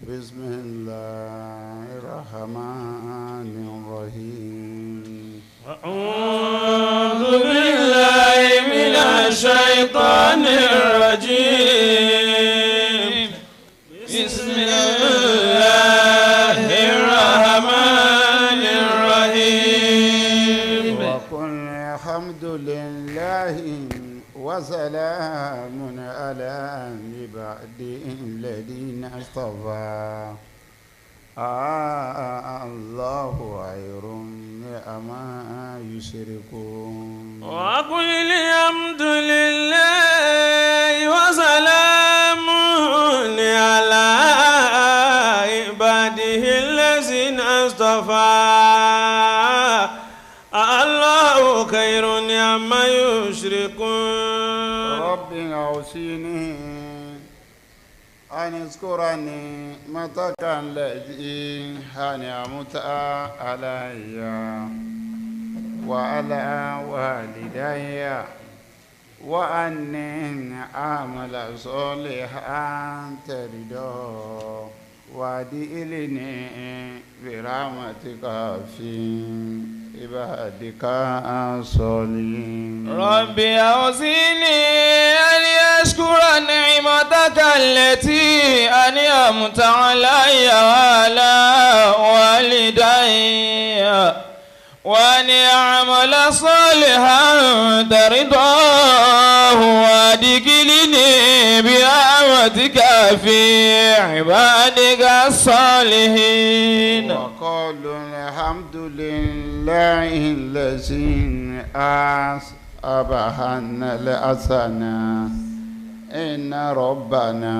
بسم الله الرحمن الرحيم أعوذ بالله من الشيطان الرجيم بسم الله الرحمن الرحيم وقل الحمد لله وسلام على عباده الذين اصطفى الله خير عما يشركون وقل الحمد لله وسلام على عباده الذين اصطفى الله خير عما يشركون رب أوصيني أن اذكرني متى الذي أنعمت علي وعلى والدي وأني أعمل صالحا ترضاه وأدخلني برحمتك في عبادك الصالحين رب أوزعني أن يشكر نعمتك التي أنعمت علي وعلى والدي وأن أعمل صالحا ترضاه وأدخلني برحمتك في عبادك الصالحين وقالوا الحمد لله الذي أصابنا الحسنى إن ربنا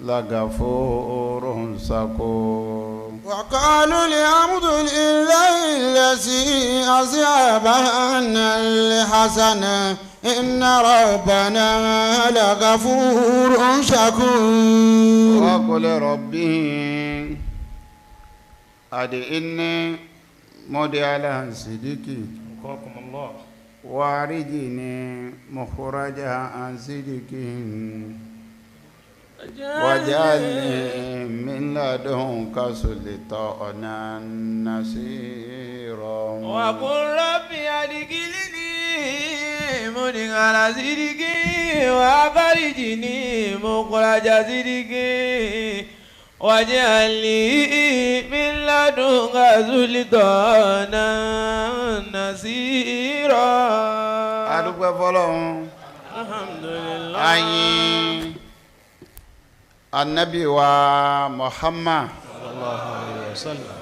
لغفور شكور وقالوا الحمد لله الذي أصابنا الحسنى إن ربنا لغفور شكور وقل ربي أدعني مدعلا صدقي وفقكم الله وأرجني مخرج صدق واجعلني من لدنك سلطانا نصيرا وقل ربي أدخلني مدخل صدق وأخرجني مخرج صدق واجعل لي من لدنك سلطانا نصيرا adúpẹ́ fọ́lọ́run alhamdulillah ayin anabi wa Muhammad sallallahu alaihi wasallam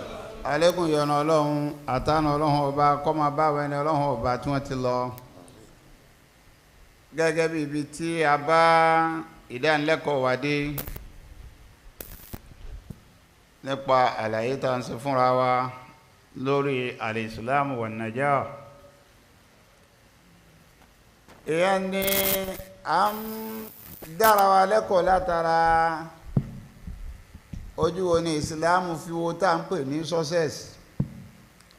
alekun yọ́nú Ọlọ́run àtànà Ọlọ́run ọba kó máa bá àwọn ẹni Ọlọ́run ọba tí wọ́n ti lọ gẹ́gẹ́ bí ibi tí a bá ìdánilẹ́kọ̀ọ́ wa dé nípa àlàyé tá à ń ṣe fúnra wa lórí al-Islam wa najah èèyàn ni à ń dára wa lẹ́kọ̀ọ́ látara ojú wo ni ìsìláàmù fi wo tá à ń pè ní success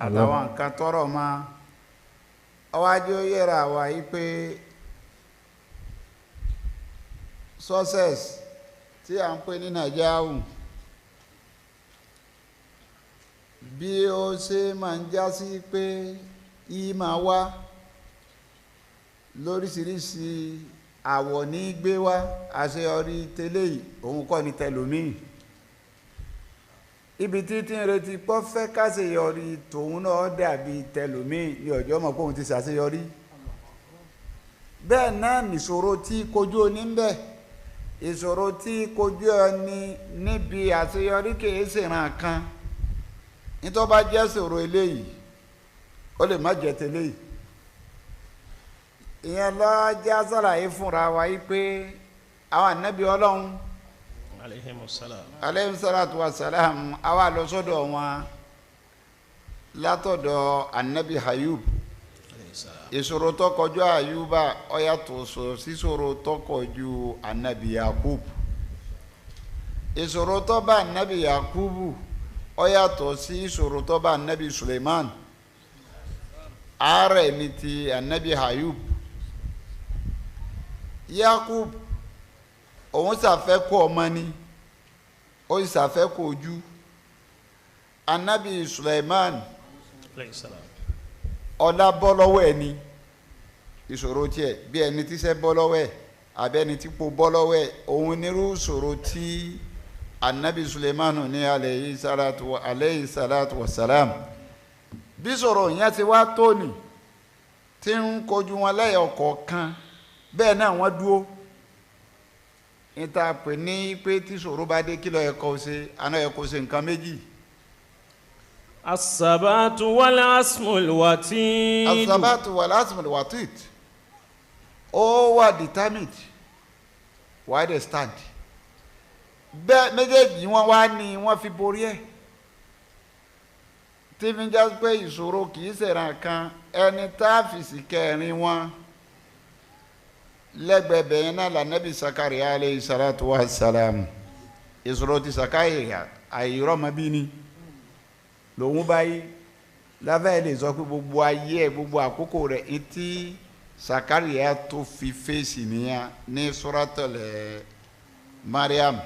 àtàwọn nǹkan tọrọ ma ọwájú yẹra wa yí pé success tí à ń pè ní nàìjíríà bí ó ṣe máa ń já sí pé yìí máa wá lóríṣiríṣi àwọ̀ ní gbé wá àṣeyọrí tẹ́lẹ̀ yìí òun kọ́ ni tẹlòmíì ibi títí ń retí pọ́ fẹ́ káṣeyọrí tòun náà dàbí tẹlòmíì ní ọjọ́ mọ̀ pé òun ti ṣàṣeyọrí bẹ́ẹ̀ náà nìṣòro tí kojú oní ń bẹ ìṣòro tí kojú ẹni níbi àṣeyọrí kìí ṣèràn kan nítorí bá jẹ́ ṣòro eléyìí ó lè má jẹ́ tẹ́lẹ̀ yìí ìyẹn lọ jẹ́ àṣàlàyé fúnra wa yìí pé àwọn ànábì Ọlọ́run aleyhi salatu wa salam àwa lọ sọ́dọ̀ wọn látọ̀dọ̀ ànábì Ayub ìṣòro tó kọjú Ayuba ó yàtọ̀ síṣòro tó kọjú ànábì Yakub ìṣòro tó bá ànábì Yakubu ó yàtọ̀ sí ìṣòro tó bá ànábì Suleiman ààrẹ ní ti ànábì Ayub Yakub òun ṣàfẹ́kù ọmọ ni ó ìsàfẹ́kù ojú. Anabi Suleiman ọlá bọ́ lọ́wọ́ ẹ̀ ni ìṣòro tiẹ̀ bí ẹni tíṣẹ́ bọ́ lọ́wọ́ ẹ̀ abẹ́ni tí po bọ́ lọ́wọ́ ẹ̀ òun nírú ìṣòro tí anabi Suleiman ní alayhi salatu wa salam. Bí ìṣòro yẹn ti wá tóní tí ń kojú wọn lẹ́yọ̀ kọ̀ọ̀kan bẹ́ẹ̀ náà wọ́n dúró níta pè ní pé tí ìṣòro bá dé kí ló yẹ kó ṣe àná yẹ kó ṣe nǹkan méjì. As-sabatu wal asmul watid. As-sabatu wal asmul watid. Ó wà determined why they stand. Bẹ́ẹ̀ méjèèjì wọn wá ní wọ́n fi borí ẹ̀. Tí fi já pé ìṣòro kì í ṣèràn kan ẹni tá a fi sí kẹrin wọn lẹ́gbẹ̀ẹ́ bẹ̀yẹn náà lànàbí Sakariya alayhi salatu wa salam. Ìṣòro ti Sakariya àìrọ́mọbí ni lòun báyìí láfẹ́ lè sọ pé gbogbo ayé ẹ̀ gbogbo àkókò rẹ̀ etí Sakariya tó fi fèsì nìyẹn ní Suratul Maryam.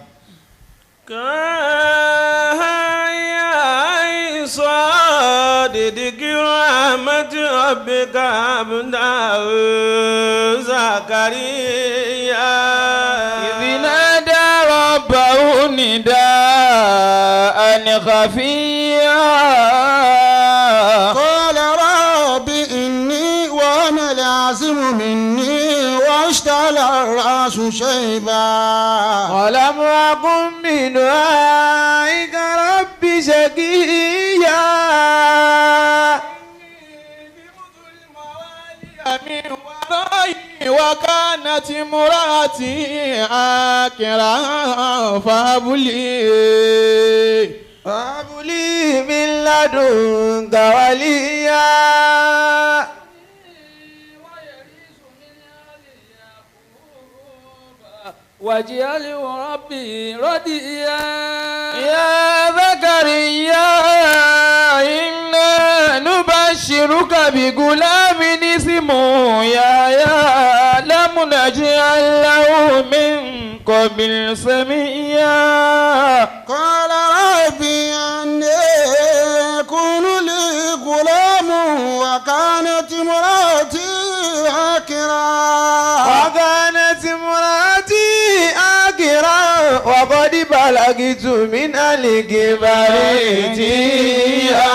Kaya صادق رحمة ربك عبده زكريا إذ نادى ربه نداء خفيا قال رب إني وأنا العظم مني واشتعل الرأس شيبا ولم أكن من دعائك رب شقيا من ورائي وكانت امرأتي عاقرا فهب لي من لدنك وليا واجعله ربي رضيا يا زكريا إنا نبشرك بغلام اسمه يحيى لم نجعل له من قبل سميا قال ربي أنى يكون لي غلام وكانت امرأتي وقد بلغت من الكبر عتيا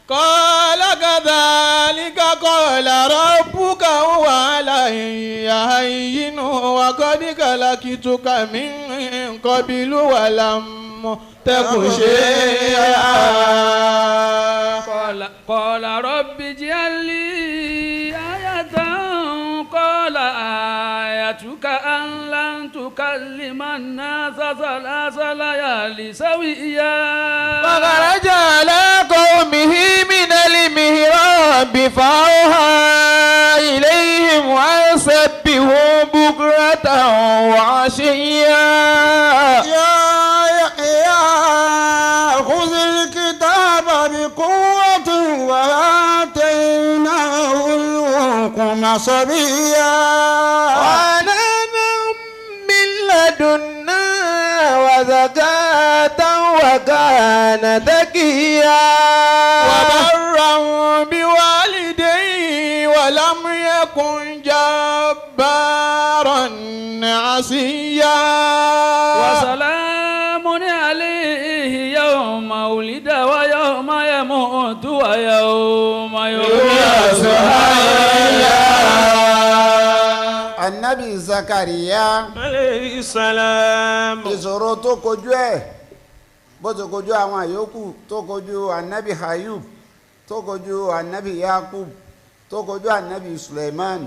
قال كذلك قال ربك هو علي هين وقد خلقتك من قبل ولم تك شيئا قال رب اجعل لي آية قال آيتك أن لن تكلم الناس 3 ليال سويا فخرج على قومه من المهراب فأوحى إليهم أن سبحوا بكرة وعشيا يا خذ الكتاب بقوة وآتيناه الحكم صبيا ونادى من لدنا وزكاة وكان ذكيا وبرا بوالديه ولم يكن جبارا عصيا وسلام عليه يوم ولد ويوم يموت ويوم يبعث حيا. Anabi Zakariya alayhi salam. ìṣòro tó kojú ẹ̀ bó ti kojú àwọn àyókù tó kojú anabi Ayub tó kojú anabi Yakub tó kojú anabi Suleiman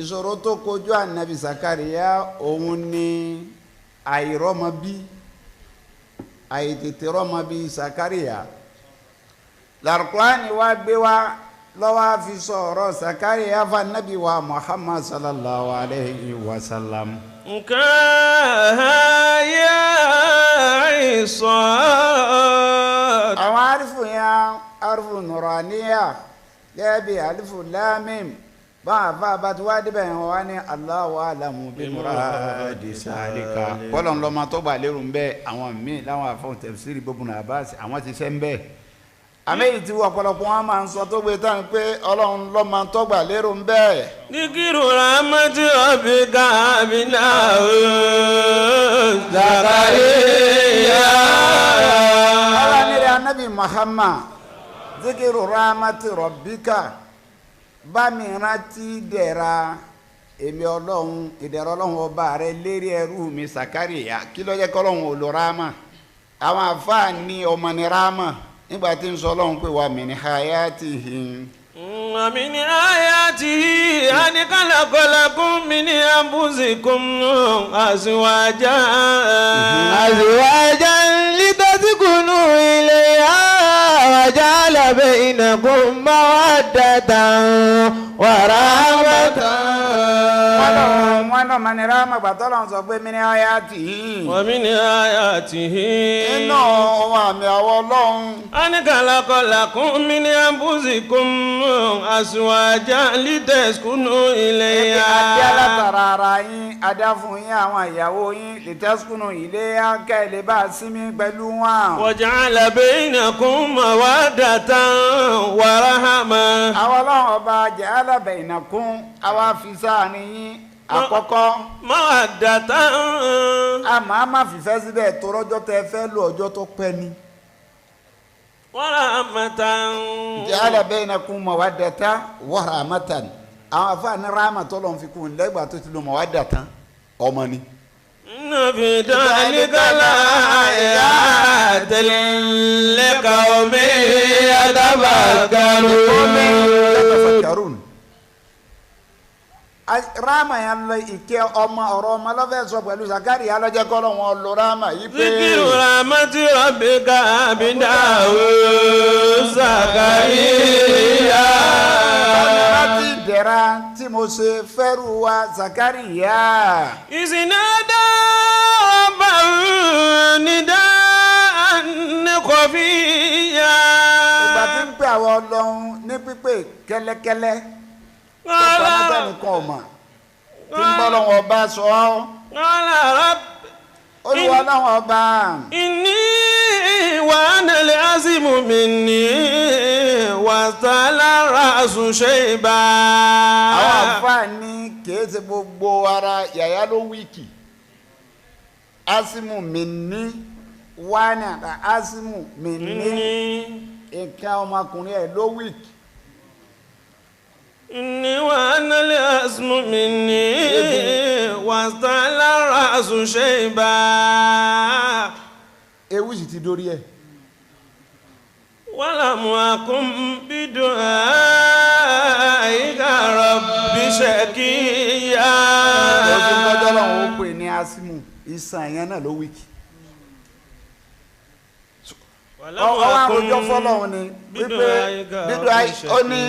ìṣòro tó kojú anabi Zakariya òun ni àìrọ́mọbí àìtètè rọ́mọbí Zakariya l'Al-Qur'ani wá gbé wá lọ́wọ́ fi sọ̀rọ̀ Zakariya fa nabi wa Muhammad sallallahu alayhi wa sallam. Kaya Isad. àwọn arifu yẹn arifu nuraniya gẹ́gẹ́ bí alifu lamim bá ti wá débẹ̀ yẹn wọ́n wá ní Allahu a'lamu bi muradi salika kọ́lọ̀ ńlọmọ tó gbà lérò ń bẹ́ àwọn míì láwọn àfọ̀n tafsiri Ibn Abbas àwọn ti sẹ́ ń bẹ́ àmẹ́yìí tí ọ̀pọ̀lọpọ̀ wọn máa ń sọ tó gbé tán pé ọlọ́run lọ́mọ tó gbà lérò ń bẹ́. Dikiru rahmati rabbika abinahu Zakariya. alámìrì anabi Muhammad zikiru rahmati rabbika bá mi rántí dẹ̀ra èmi ọlọ́run ìdẹ̀ra ọlọ́run ọba rẹ lérí ẹrú mi Zakariya kí ló jẹ́ kọ́lọ́run ò lo ráàmà àwọn àfáà ní ọmọ ní ráàmà nígbà tí ń sọ ọlọ́run pé wà mí ní hayatihi. ومن آياته أن خلق لكم من أنفسكم أزواجا لتسكنوا إليها وجعل بينكم مودة ورحمة. wọ́n náà mọ̀ ní ráàmà gbàtọ́lọ́run sọ pé mí ní hayatihi. ومن آياته iná ohun àmì àwọ̀ ọlọ́run. أن خلق لكم من أنفسكم أزواجا لتسكنوا إليها. adé alátara ara yín adé fún yín àwọn ìyàwó yín litaskunu ilayha kẹ́ ẹ lè bá a sinmi pẹ̀lú wọn. وجعل بينكم مودة ورحمة. àwọn ọlọ́run ọba ja'ala bainakum àwa fi sáàrin yín àkọ́kọ́. مودة. àmọ́ a máa fìfẹ́ síbẹ̀ tó rọ́jọ́ tẹ fẹ́ lò ọjọ́ tó pẹ́ ni. ورحمة. ja'ala bainakum mawaddatan wa rahmatan àwọn afáàní ráàmà tó lọ́n fi kún lẹ́gbàá tó ti lo mawaddatan ọmọ ni. إن في ذلك لآيات لقوم يتفكرون. ráàmà yẹn lọ ìkẹ́ ọmọ ọ̀rọ̀ ọmọ lọ́fẹ̀ẹ́ sọ pẹ̀lú Zakariya lọ́jọ́ kọ́ lọ́wọ́ lọ ráàmà yìí pé. ذكر رحمة ربك عبده زكريا. láti ìdẹ̀ra tí mo ṣe fẹ́rù wa Zakariya. إذ نادى ربه نداء خفيا. ìgbà tí ń pè àwọn ọlọ́run ní pípé kẹ́lẹ́kẹ́lẹ́ tó pamọ́tà nìkan ọ̀mà tí ń bọ́ lọ́wọ́ ọba sọ ọ́. قال رب olúwa lọ́wọ́ ọba. إني وأنا العزم مني واستعلى الرأس شيبا. àwọn àǹfààní kìí ṣe gbogbo ara yàyà ló wíìkì. asimu mi ní wánà ká asimu mi ní nǹkan ọmọkùnrin ẹ̀ ló wíìkì. إني وأنا العزم مني واستعلى الرأس شيبا. ewu sì ti dórí ẹ̀. ولم أكن بدعائك رب شقيا. ọ̀sìn tọ́jọ́ lọ́wọ́ ó pè ní asimu iṣan yẹn náà ló wíìkì. ọwọ́ àròjọ fọlọ́run ni wípé dídò ó ní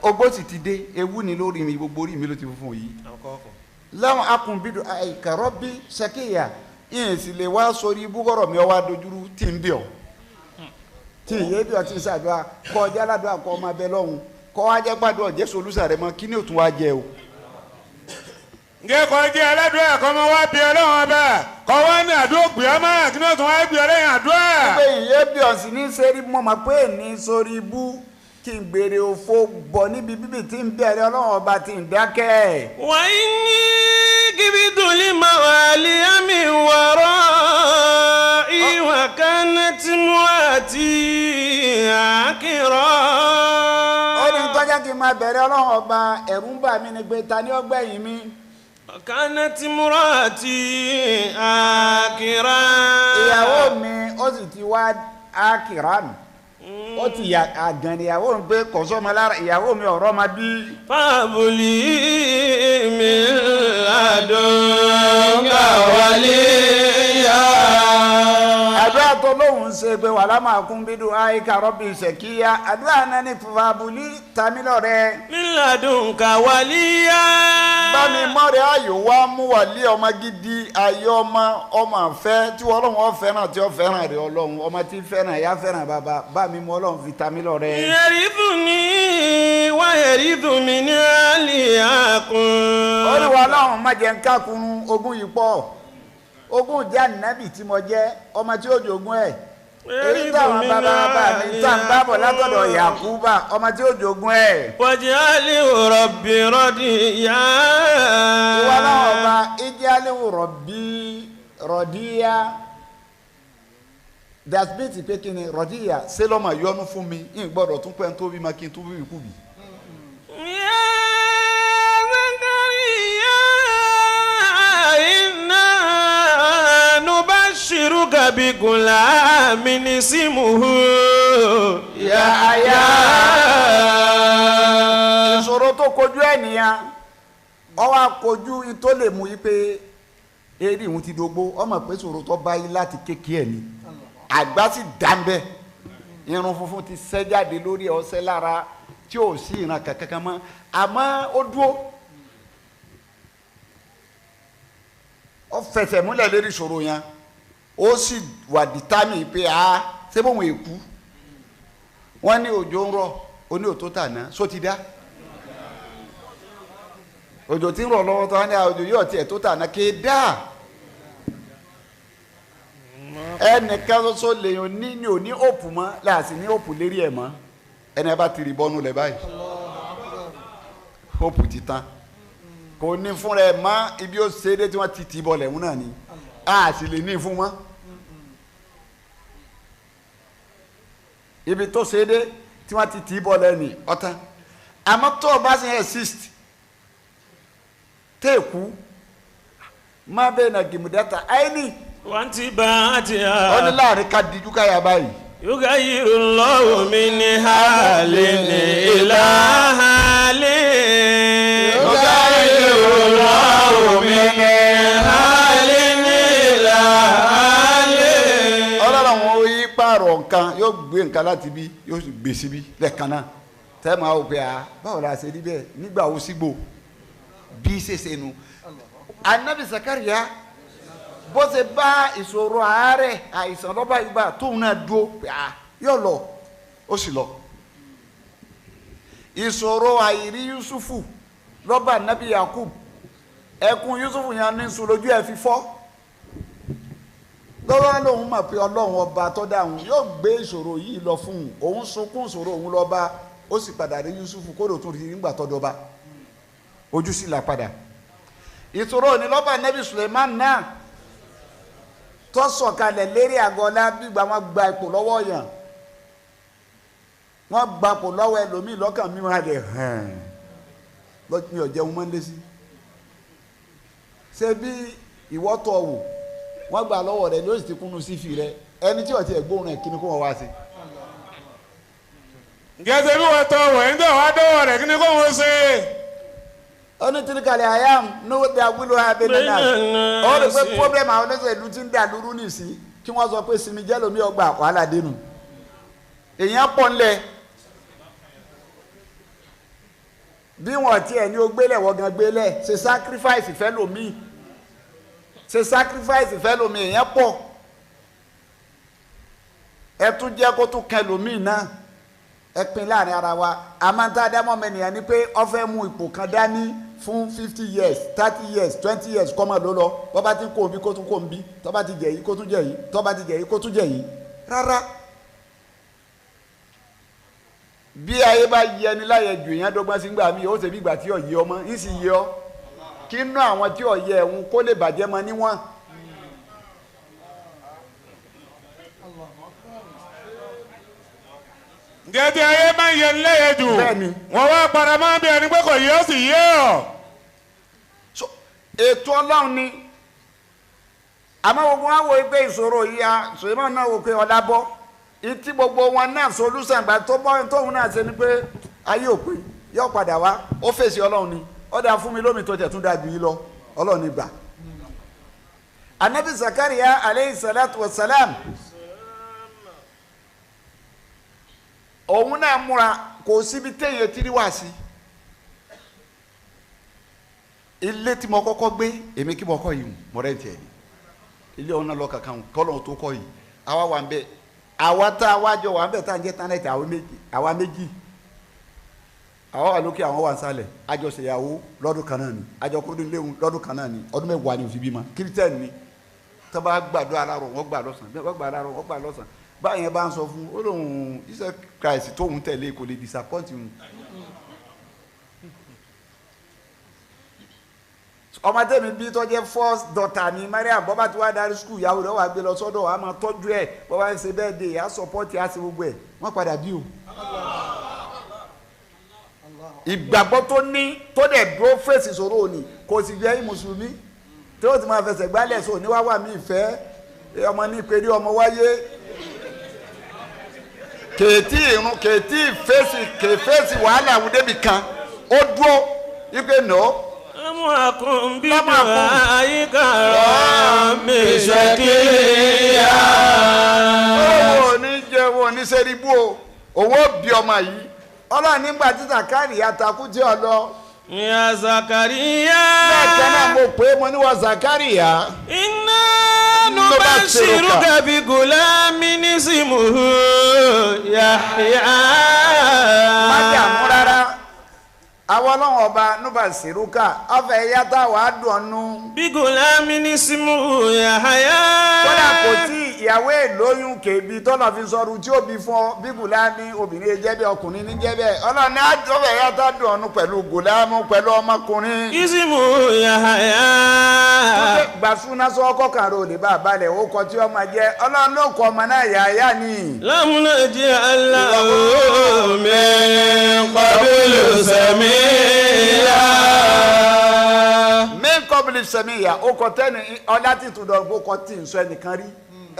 ogbó sì ti dé ewu ni lórí mi gbogbo orí mi ló ti funfun yìí. láwọn akùnbídò àìkàrọ́ bí ṣẹ́kẹ̀yà ìyẹn sì lè wá sórí ibúkọ̀rọ̀ mi ọwọ́ adójúrú tí ń bí ọ tí ìyé bí ọ ti ń ṣàdúrà kọ́ ọjà aládùn àkọ́ ọmọ abẹ lọ́hùn kọ́ wá jẹ́ gbàdúrà jẹ́ solúsà rẹ mọ́ kí ni òtún wá jẹ o. ǹjẹ́ kọ́ jẹ́ aládùn ẹ̀kọ́ ọmọ wa bí ọlọ́run ọba kọ́ wá ní àdúrà gbé ọmọ kí ni òtún wá gbé ọlẹ́yìn àdúrà. pé ìyé bí ọ sì ní sẹ́rí mọ́ máa pé ní sórí ibú kí n gbèrè òfo bọ̀ níbi bíbí tí ń bẹ̀rẹ̀ ọlọ́run ọba tí ń dákẹ́. وإني كبت لموالي من ورائي وكانت امرأتي عاقرا. ó ní tọ́jà kí n máa bẹ̀rẹ̀ ọlọ́run ọba ẹ̀rù ń bà mí ni pé ta ni ó gbẹ̀yìn mi. وكانت امرأتي عاقرا. ìyàwó mi ó sì ti wá akiran ó ti yà àgàn ìyàwó mi pé kò sọ́mọ lára ìyàwó mi ọ̀rọ̀ ma bí. فهب لي من لدنك وليا. àdúrà tó lóhùn ṣe pé wàhálà máa kún bídú àìkà rọ́bì ṣèkíyà àdúrà náà ní fàbùlì tàmílọ̀ rẹ. من لدنك وليا. bá bá mi mọ́rẹ̀ ayò wá mú wàlí ọmọ gidi ayé ọmọ àfẹ́ tí ọlọ́run ó fẹ́ràn tí ó fẹ́ràn rẹ̀ ọlọ́run ọmọ tí fẹ́ràn ìyá fẹ́ràn bàbá bá mi mú ọlọ́run fi ta mí lọ́rẹ. yarithuni wa yarithu min ali yakun. ó ní wa ọlọ́run má jẹ́ ń kákun ogún yìí pọ̀ ogún jẹ́ ànábì tí mo jẹ́ ọmọ tí ó jogún ẹ̀ èyí táwọn bàbá mi tá ń bábọ̀ látọ̀dọ̀ Yakuba ọmọ tí ó jogún ẹ̀. waj'alhu rabbi radiya. ìwọ náà ọba ij'alhu rabbi radiya dasbiti pé kí ni radiya ṣé lọ́mọ yọnu fún mi ń gbọ́dọ̀ tún pẹ́ tó bí ma kí n tún bí kú bí. ya Zakariya inna nubashshiruka bi gulamin ismuhu Yahya. ìṣòro tó kojú ẹ̀ nìyẹn ọ wá kojú tó lè mú yí pé eré ìhun ti dógbó ọmọ pé ìṣòro tó bá yí láti kékeré ni àgbà sì dáńbẹ́ irun funfun ti sẹ́ jáde lórí ọṣẹ lára tí ò sí ìran kankan mọ́ àmọ́ ó dúró ó fẹsẹ̀ múlẹ̀ lórí ìṣòro yẹn ó sì wà dìtámì pé ṣé bóun èkú wọ́n ní òjò ń rọ̀ ó ní òtó tàná só ti dá òjò tí ń rọ̀ lọ́wọ́ tó wá ní òjò yóò tiẹ̀ tó tàná ké dá ẹnìkan ṣoṣo lèyàn ní òní òpù mọ́ láàsì ní òpù lérí ẹ̀ mọ́ ẹni ẹ bá tìrì bọ́nú lẹ̀ báyìí òpù ti tán kò ní fúnra ẹ̀ mọ́ ibi ó ṣe é dé tí wọ́n ti tì bọ́lẹ̀ ń náà ni a sì lè ní fún mọ́ ibi tó ṣe é dé tí wọ́n ti tì bọ́lẹ̀ ní ọ̀tán àmọ́ tó o bá ṣe exist téèkú má bẹ́ẹ̀ na gìmùdẹ́ta àìní wọ́n ti bá a ti hà. ó ní láàrin ká dijú káyà báyìí. yugayiru Allahu min halin ila halin. yugayiru Allahu min halin ila halin. ọlọ́run ó yí pààrọ̀ nǹkan yóò gbé nǹkan láti bí yóò gbé síbí lẹ́ẹ̀kan náà tẹ́ máa wò pé báwo la ṣe rí bẹ́ẹ̀ nígbà wo sígbò bí ṣèṣe nu. anabi Zakariya bó ṣe bá ìṣòro àárẹ̀ àìsàn lọ́ba ìgbà tóun náà dúró yóò lọ ó sì lọ. ìṣòro àìrí Yusufu lọ́ba nabi Yakub ẹkún Yusufu yẹn ní sùn lójú ẹ̀ fi fọ́ lọ́wọ́ lòun mọ̀ pé ọlọ́run ọba tó dáhùn yóò gbé ìṣòro yìí lọ fún un òun sunkún ìṣòro òun lọ́ba ó sì padà rí Yusufu kó ló tún rí nígbà tó dọba ojú sì là padà. ìṣòro ní lọ́ba nabi Suleiman náà tó sọ̀kalẹ̀ lérí àgọ́lá gbígbà wọn gba ipò lọ́wọ́ yàn wọ́n gba ipò lọ́wọ́ ẹlòmíì lọ́kàn mímọ́ rẹ̀ mi ò jẹun mọ́ lé sí ṣé bí ìwọ́ tọ̀ wò wọ́n gbà lọ́wọ́ rẹ̀ ló sì ti kúnnú sí fi rẹ̀ ẹni tí ọ̀tí ẹ̀gbóhùn rẹ̀ kí ni kó wọ́n wá sí. gẹ́gẹ́ bí wọ́n tọ̀ wọ̀ ẹ̀ ń tẹ̀ wá dọ́wọ́ rẹ̀ kí ni kó wọ́n ṣe. Oni tirikali ayam no de agbulo ha be na o de pe problem àwọn olóṣèlú tí ń dà lúrú nìsí kí wọ́n sọ pé sinmi jẹ́ lómi ọgbà wàhálà dénú èèyàn pọ̀ ńlẹ̀ bí wọ́n tiẹ̀ ní o gbélẹ̀ wọ́n gan gbélẹ̀ ṣe sacrifice fẹ́ lómi ṣe sacrifice fẹ́ lómi èèyàn pọ̀ ẹ tún jẹ́ kó tún kẹ lómi náà ẹ pin láàrin ara wa àmọ́tá dámọ́ mẹ́nìyàn ni pé ó fẹ́ mú ipò kan dání fún 50 years 30 years 20 years kọ́mọ ló lọ bọ́ bá ti kó omi kó tún kó omi tọ́ bá ti jẹ̀ yìí kó tún jẹ̀ yìí tọ́ bá ti jẹ̀ yìí kó tún jẹ̀ yìí rárá. bí ayé bá yẹ ni láyé jù yẹn dọ́gbọ́n sí gbà mí ó ṣe bí ìgbà tí ò yẹ ọmọ ń sì yẹ ọ kí nú àwọn tí ò yẹ ẹ̀hún kó lè bàjẹ́ mọ níwọ̀n. gẹ́gẹ́ ayé máa ń yẹ nílẹ̀ jù wọ́n wá para máa bí ẹni pé kò yẹ ó sì yẹ ọ́. ètò ọlọ́run ni àmọ́ gbogbo wọn wo pé ìṣòro yìí a ṣèlémọ̀ náà wò pé ọ̀la bọ́ ìtí gbogbo wọn náà solúsàn gbà tó bọ́ tóun náà ṣe ni pé ayé òpin yóò padà wá ó fèsì ọlọ́run ni ó dáa fún mi lómi tó tẹ̀ tún dáa jù yìí lọ ọlọ́run ni gbà. anabi Zakariya aleyhi salatu wa salam òun náà múra kò síbi téèyàn tiri wá sí ilé tí mo kọ́kọ́ gbé èmi kí mo kọ́ yìí mo rẹ̀ ń tiẹ̀ ni ilé ọ̀nà lọ kankan kọ́lọ́hún tó kọ́ yìí àwa wà ń bẹ àwa tá a wá jọ wà ń bẹ tá a ń jẹ́ tánẹ̀tì àwa méjì àwa wà lókè àwọn wà ń sálẹ̀ àjọṣeyàwó lọ́dún kan náà ni àjọkúndín léwu lọ́dún kan náà ni ọdún mẹ́wàá ni òfin bímọ kírísítẹ́nì ni tó bá gbàdúrà aláàrọ̀ wọ́n gbà lọ́sàn wọ́n gbà aláàrọ̀ wọ́n gbà lọ́sàn báyẹn bá ń sọ fún ó lóun Jesus Christ tóun tẹ̀lé kò lè disappoint un. ọmọdé mi bí tó jẹ́ first daughter ni Mariam bọ́bá tí wàá darí school ìyàwó rẹ̀ wà gbé lọ sọ́dọ̀ wàá máa tọ́jú ẹ̀ bọ́bá ń ṣe bẹ́ẹ̀ dé yà support yà ṣe gbogbo ẹ̀ wọ́n padà bí o. ìgbàgbọ́ tó ní tó dẹ̀ dúró fèsì sọ̀rọ̀ òní kò sì jẹ́ mùsùlùmí tí ó ti máa fẹsẹ̀ gbálẹ̀ sọ níwá wà mí ìfẹ́ ọmọ ní pé ní ọmọ wáyé kèétí irun kèétí fèsì wàhálà àwọn débi kan ó dúró wípé nọ. أمركم بدعائك رب شقيا. owó ní jẹ́ owó ní sẹ́ríbù o owó bí ọmọ yìí ọlọ́run nígbà tí Zakariya takú tí ọ lọ. يا زكريا. bẹ́ẹ̀ náà mo pè é mo ní wọ Zakariya. إنا نبشرك بغلام اسمه يحيى. má dààmú rárá àwọn ọlọ́run ọba nubasiruka ọfẹ yàtọ̀ wàá dùnú. بغلام اسمه يحيى. kódà kò tí ìyàwó èlóyún kèbí tọ́nà fi sọ̀rọ̀ tí ó bí fún ọ bí gùlámì obìnrin jẹ́ bẹ́ẹ̀ ọkùnrin ní jẹ́ bẹ́ẹ̀ ọlọ́run ní ọfẹ yàtọ̀ dùnú pẹ̀lú gùlámù pẹ̀lú ọmọkùnrin. اسمه يحيى. gbàsúná sọ ọkọ kan rò lè bá a balẹ̀ ó kọ tí ọmọ jẹ́ ọlọ́run ló kọ ọmọ náà Yahya ni. لم نجعل له من قبل سميا. min kọ́bìlì sẹ́mìyà ó kọ tẹ́ni ọlá tí tó dọ̀ ó kọ tí ń sọ ẹnìkan rí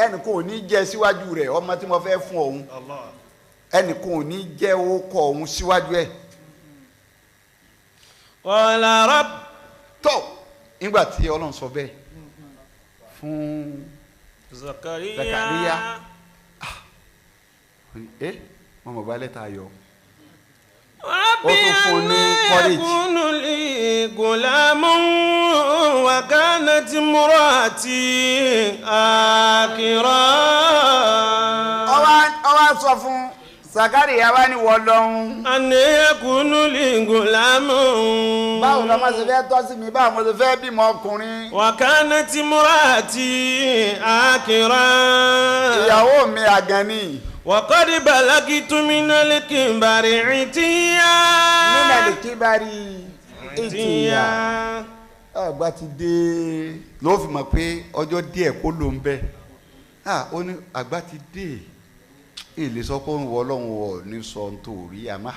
ẹnìkan ò ní jẹ́ síwájú rẹ̀ ọmọ tí mo fẹ́ fún òun ẹnìkan ò ní jẹ́ ó kọ òun síwájú ẹ̀. قال رب. tó nígbà tí ọlọ́run sọ bẹ́ẹ̀ fún Zakariya wọn mọ̀ bá lẹ́tà ayọ̀. رب أن يكون لي غلام وكانت امرأتي عاقرا. ọwọ́ sọ fún Zakariya wá ní wọ́n lọ́hún. أن يكون لي غلام. báwo lọ́mọ ṣe fẹ́ tọ́ sí mi báwo mo ṣe fẹ́ bímọ ọkùnrin. وكانت امرأتي عاقرا. ìyàwó mi àgànní. وقد بلغت من الكبر عتيا. nínú ẹ̀lẹ́kíbárì ìtìyà. àgbà ti dé ló fi mọ̀ pé ọjọ́ díẹ̀ kó ló ń bẹ ó ní àgbà ti dé èlé sọ pé òun wọ ọlọ́run wọ̀ ní sọ nítorí àmọ́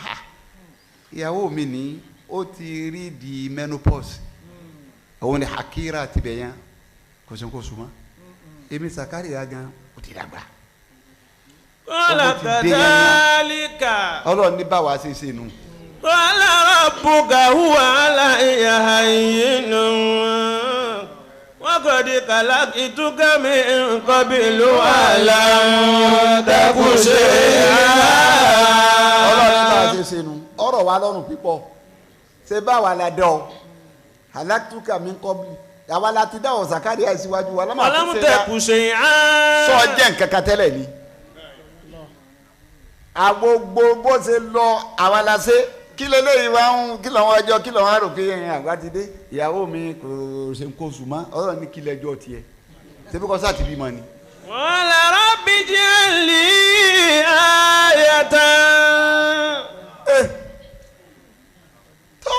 ìyàwó mi ní ó ti rí di menopause òun ni Hakira ti bẹ̀ yẹn kò sí kó sùnmọ́ èmi Zakariya gan ó ti dàgbà. قال كذلك. ọlọ́run ní báwa ṣe ṣe nu. قال ربك هو علي هين وقد خلقتك من قبل ولم تك شيئا. ọlọ́run ní báwa ṣe ṣe nu ọ̀rọ̀ wa lọ́rùn pípọ̀ ṣe báwa la dọ̀ halaktuka min qabli àwa la ti dáwọ̀ Zakariya síwájú wa ولم تك شيئا. sọ jẹ́ nǹkan kan tẹ́lẹ̀ ni. agbogbo bó ṣe lọ àwa la ṣe kí lélẹ́yìn wá ń kí lọ́wọ́ ẹjọ́ kí lọ́wọ́ àrò pé àgbà ti dé ìyàwó mi kò ṣe ń kó sùn mọ́ ọ̀rọ̀ ní kí lẹ́jọ́ tiẹ̀ ṣebí kọ́ sáà ti bímọ ni. قال رب اجعل لي آية. tó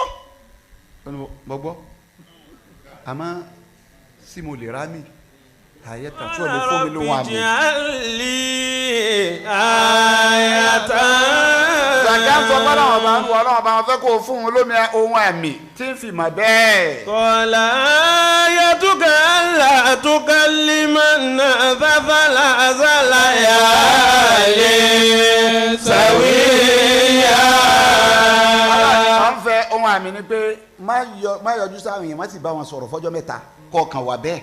mo gbọ́ àmọ́ sí mo lè rá mi àyẹ̀tà tí o lè fún mi lóhun àmì. اجعل لي آية. Zaka sọ pé ọlọ́run ọba wọn fẹ́ kó o fún un lómi ohun àmì tí ń fi mọ̀ bẹ́ẹ̀. قال آيتك ألا تكلم الناس ثلاث ليال سويا. à ń fẹ́ ohun àmì ni pé má yọjú sáwọn èèyàn má sì bá wọn sọ̀rọ̀ fọ́jọ́ mẹ́ta kọ̀ọ̀kan wà bẹ́ẹ̀.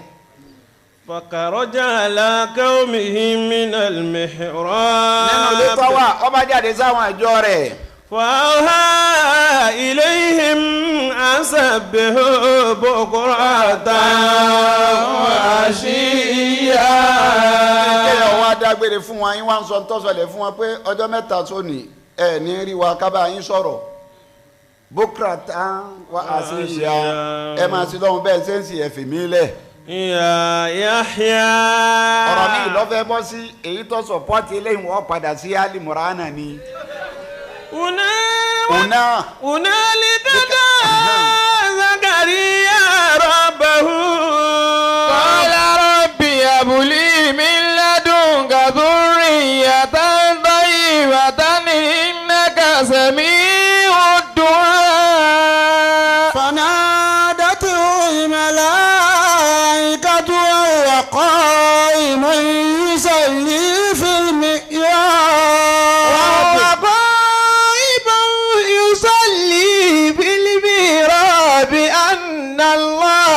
فخرج على قومه من المحراب. nínú ilé tó wà ọba jáde sáwọn àjọ rẹ̀. فأوحى إليهم أن سبحوا بكرة وعشيا. kéèyàn wá dágbére fún wa yín wá ń sọ ń tọ́sọ̀lẹ̀ fún wa pé ọjọ́ mẹ́ta sóní ẹ̀ ní rí wa kábàá yín sọ̀rọ̀ bukratan wa ashiya ẹ máa ṣe lọ́hùn bẹ́ẹ̀ ṣe ń sì ẹ̀fẹ̀ mí lẹ̀. يا يحيى. ọ̀rọ̀ mi lọ́fẹ́ bọ́ sí èyí tó sọ̀pọ́tì eléyìí wọ́n padà sí alimurana ni. هنالك دعا زكريا ربه قال رب هب لي من لدنك ذرية طيبة إنك سميع الدعاء. فنادته الملائكة وهو قائم يصلي في المحراب. وهو قائم يصلي في المحراب أن الله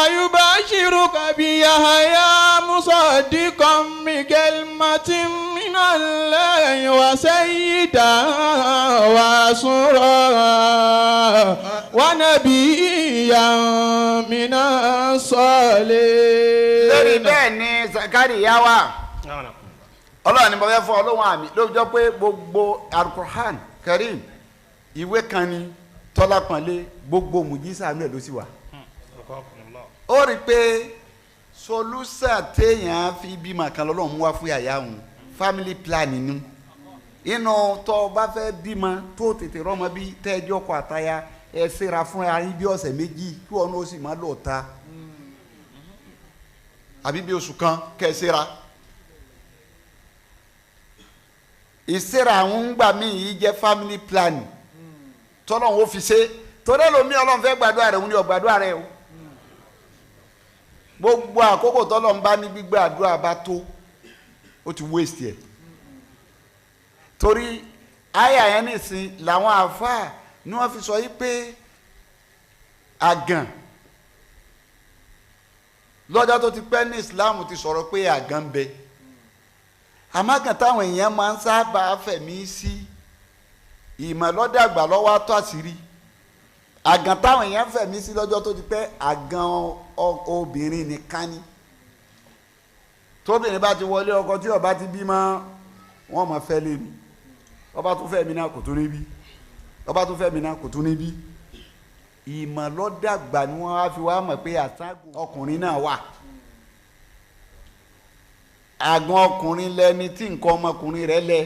يبشرك بيحيى مصدقا بكلمة من الله وسيدا وحصورا ونبيا من الصالحين. lórí bẹ́ẹ̀ ni Zakariya wà ọlọ́run ni mo fẹ́ fún ọlọ́run àmì ló jọ pé gbogbo Al-Qur'an Karim ìwé kan ni tọ́lá pọ̀nlé gbogbo mùjísà náà ló sì wà. ó rí i pé solúsà téèyàn fi bímọ kan lọ́lọ́run mú wá fún yàyà òun family planning ni inú tó o bá fẹ́ bímọ tó tètè rọ́mọ bí tẹ́jọ́ kọ àtayá ẹ ṣera fún ara yín bí ọ̀sẹ̀ méjì kí wọn ó sì má lọ ta àbí bí oṣù kan kẹ́ ẹ ṣera. ìṣera àwọn ń gbà mí yìí jẹ́ family planning tọ́lọ́run ó fi ṣe torí ẹlòmíì ọlọ́run fẹ́ gbàdúrà rẹ̀ òun ni ó gbàdúrà rẹ̀ o gbogbo àkókò tọ́lọ́run bá ní gbígbà àdúrà bá tó ó ti waste ẹ̀ torí àyà yẹn nìsín làwọn àáfàá ni wọ́n fi sọ yìí pé àgàn lọ́jọ́ tó ti pẹ́ ní Islam ti sọ̀rọ̀ pé àgàn ń bẹ àmọ́ àgàn táwọn èèyàn máa ń sábà fẹ̀mí sí ìmọ̀lọ́dàgbà lọ́wọ́ àtọ́ àṣírí àgàn táwọn èèyàn fẹ̀mí sí lọ́jọ́ tó ti pẹ́ àgàn obìnrin nìkan ni tóbìnrin bá ti wọlé ọkọ tí ó bá ti bímọ wọn máa fẹ́ lé mi ọba tún fẹ́ mi náà kò tún níbí ọba tún fẹ́ mi náà kò tún níbí ìmọ̀lọ́dàgbà ni wọ́n á fi wá mọ̀ pé àtàgùn ọkùnrin náà wà àgàn ọkùnrin lẹni tí nǹkan ọmọkùnrin rẹ̀ lẹ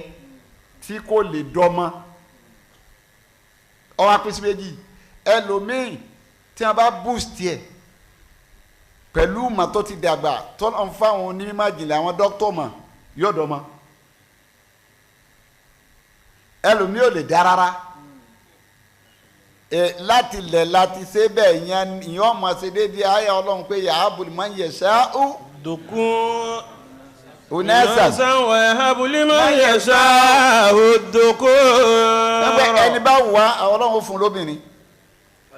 tí kò lè dọ́mọ ó wá pín sí méjì ẹlòmíì tí wọ́n bá boost ẹ̀ pẹ̀lú ìmọ̀ tó ti dàgbà tó ń fáwọn onímọ̀ ìjìnlẹ̀ àwọn dókítà mọ̀ yóò dọ́mọ ẹlòmíì ò lè dá rárá láti lẹ̀ láti ṣe bẹ́ẹ̀ yẹn ìyẹn ọmọ ṣe déédéé ayé ọlọ́run pé yahabu liman yasha'u dùkún unasa wa yahabu liman yasha'u dùkún. ẹni bá wù wá ọlọ́run ó fún lóbìnrin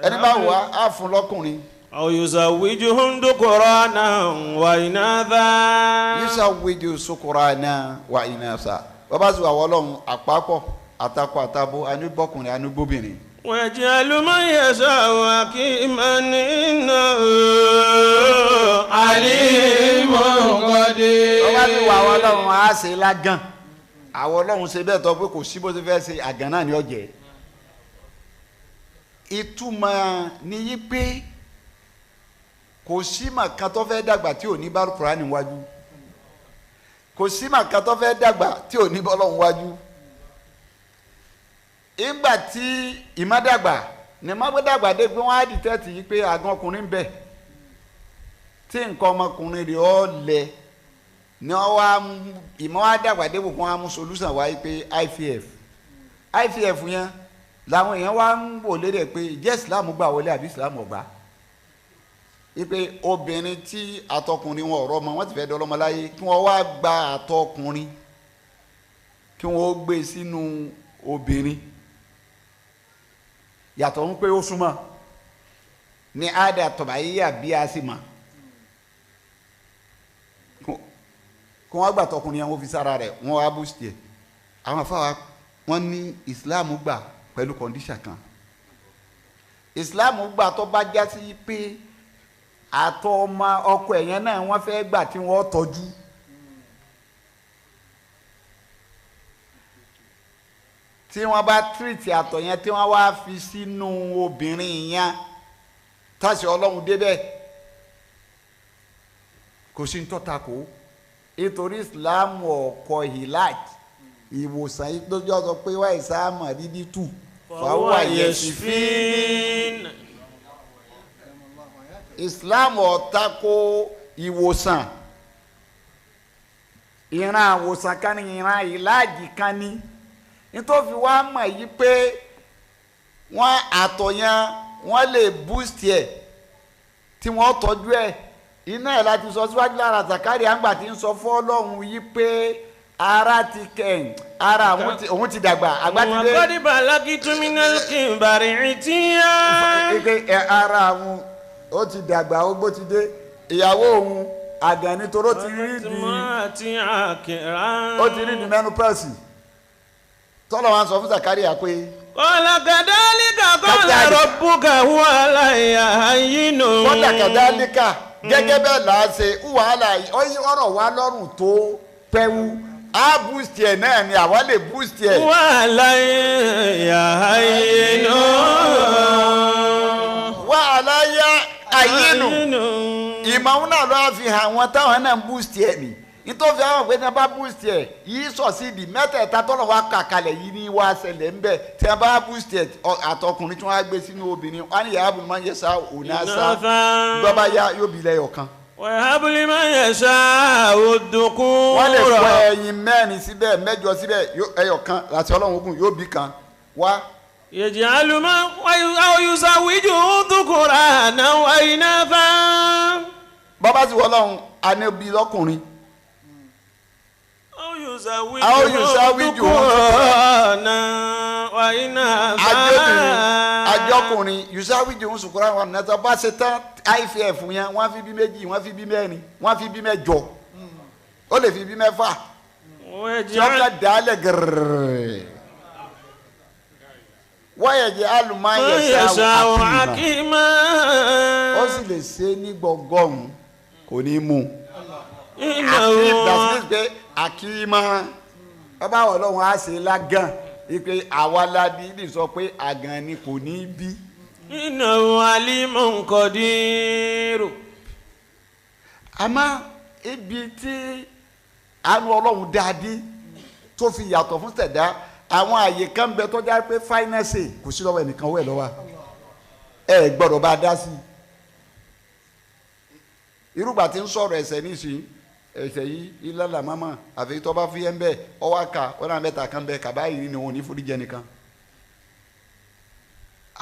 ẹni bá wù wá á fún lọ́kùnrin. aw yuzawwijuhum dhukranan wa inatha. yusawwiju dhukrana wa inatha bàbá sọ àwọn ọlọ́run àpapọ̀ àtakọ àtabo anúbọ̀kùnrin anúbóbìnrin. ويجعل من يشاء حكيما إنه عليم قدير. ọba ti wà àwọn ọlọ́run á ṣe lágàn àwọn ọlọ́run ṣe bẹ́ẹ̀ tọ́ pé kò sí bó ṣe fẹ́ ṣe àgàn náà ní ọ̀jẹ̀. ìtumọ̀ ni yí pé kò sí màkà tó fẹ́ dàgbà tí ò ní bá Kùránì níwájú kò sí màkà tó fẹ́ dàgbà tí ò ní bá Ọlọ́run níwájú. ìgbà tí ìmọ̀dàgbà ní mọ̀gbẹ́dàgbà dé pé wọ́n á di tẹ́tì yìí pé àgàn ọkùnrin ń bẹ tí nǹkan ọmọkùnrin rẹ̀ ọ́ lẹ̀ ní wọ́n wá ìmọ̀ wá dàgbà dé kó wọ́n á mú solúsàn wáyé pé IVF yẹn làwọn èèyàn wá ń wò lédè pé ìjẹ́ Islam gbà wọlé àbí Islam ò gbà wípé obìnrin tí àtọkùnrin wọn ọ̀rọ̀ ọmọ wọn ti fẹ́ dọ́lọ́mọ láyé kí wọ́n wá gba àtọkùnrin kí wọ́n gbé sínú obìnrin yàtọ̀ ń pé ó súnmọ́ ní àdá tọ̀bà yíyà bí a sì mọ̀ kó kí wọ́n gbà tọkùnrin yẹn wọ́n fi sára rẹ̀ wọ́n wá boost yẹ àwọn afáwa wọ́n ní Islam gbà pẹ̀lú condition kan Islam gbà tó bá já sí pé àtọ̀ ọmọ ọkọ ẹ̀yẹn náà wọ́n fẹ́ gbà tí wọ́n tọ́jú tí wọ́n bá tírìtì àtọ̀ yẹn tí wọ́n wá fi sínú obìnrin yẹn táṣì Ọlọ́run débẹ̀ kò sí ní tọ́ta kó nítorí Islam ọkọ̀ hilaj ìwòsàn yìí tó jọ sọ pé wá ìsáàmù dídí tù fàwọn yẹsùfín Islam ọ̀tako ìwòsàn ìran àwòsàn kan ní ìran ìlàjì kan ní nítorí wá mọ̀ yìí pé wọ́n àtọ̀yàn wọ́n lè boost ẹ̀ tí wọ́n tọ́jú ẹ̀ iná ẹ̀ láti sọ síwájú lára Zakari àgbà tí ń sọ fọ́lọ́hún yìí pé ara ti kẹ́hìn ara òun ti dàgbà àgbà ti dé. wọ́n kọ́ balaki túmínálì kí n bàrí ìtìyà. ara àwọn ó ti dàgbà ó gbó ti dé ìyàwó òun àgàn nítorí ó ti rí di menopause tọ́lọ̀ wọn sọ fún Zakaria pé. kọ́lá kàdálíkà kọ́lá rọ̀bùkà wàhálà yìínú. kọ́lá kàdálíkà gẹ́gẹ́ bẹ́ẹ̀ là á ṣe wàhálà ọ̀rọ̀ wa lọ́rùn tó pẹ́wú á boost ẹ̀ náà ni àwa lè boost ẹ̀. wàhálà yìínú. wàhálà yìínú. ìmọ̀ náà ló fi hàn wọn táwọn náà boost ẹ̀ ni nítorí àwọn òpin tí wọn bá boost ẹ yìí sọ̀sídì mẹ́tẹ̀ẹ̀ta tọ́lọ̀ wá kàkalẹ̀ yìí ní wá ṣẹlẹ̀ ńbẹ tí wọn bá boost ẹ àtọkùnrin tí wọn á gbé sínú obìnrin wọn á ní yàrá abúlé máa ń yẹ sá òun á sá gbọ́bá yá yóò bí lẹ́yọ̀ kan. abúlé máa ń yẹ sá òdùnkún. wọ́n lè fọ ẹyin mẹ́rin síbẹ̀ mẹ́jọ síbẹ̀ ẹyọ̀ kan láti ọlọ́run ogun yóò bí kan wá. yèjì alùmọ́ ayọ̀yùsà wíjù dùkúrà náà wáyé náà fà. bọ́bá sì wọ́ ọlọ́run anábì lọ́kùnrin. Aw yusawijuhu ajọkùnrin yusawijuhu sukura wọn nẹtọ bá ṣe tán IVF yẹn wọ́n fi bí méjì wọ́n fi bí mẹ́rin wọ́n fi bí mẹ́jọ ó lè fi bí mẹ́fà sọkà dálẹ̀ gẹrẹ wọ́yẹ̀ jẹ́ alùmáyẹ̀sá akíma ó sì lè ṣe ní gbọ̀ngàn kò ní mú akíma bàbá Ọlọ́run á ṣe lágàn wípé àwa ládìídì sọ pé àgàn ni kò ní bí. innahu alimun qadiru. àmọ́ ibi tí àánú Ọlọ́run dáadé tó fi yàtọ̀ fún ṣẹ̀dá àwọn àyè kan bẹ tó já pé fáínẹ́sì kò sí lọ́wọ́ ẹnìkan wẹ̀ lọ́wọ́ ẹ gbọ́dọ̀ bá a dá sí i irúgbà tí ń sọ̀rọ̀ ẹ̀ṣẹ̀ nísìnyí ẹsẹ yìí ilala mama àfi tó bá fi yẹn bẹ ọwọ aka wọn náà mẹ́ta kan bẹ kaba yìí ni wọn ò ní forí jẹ nìkan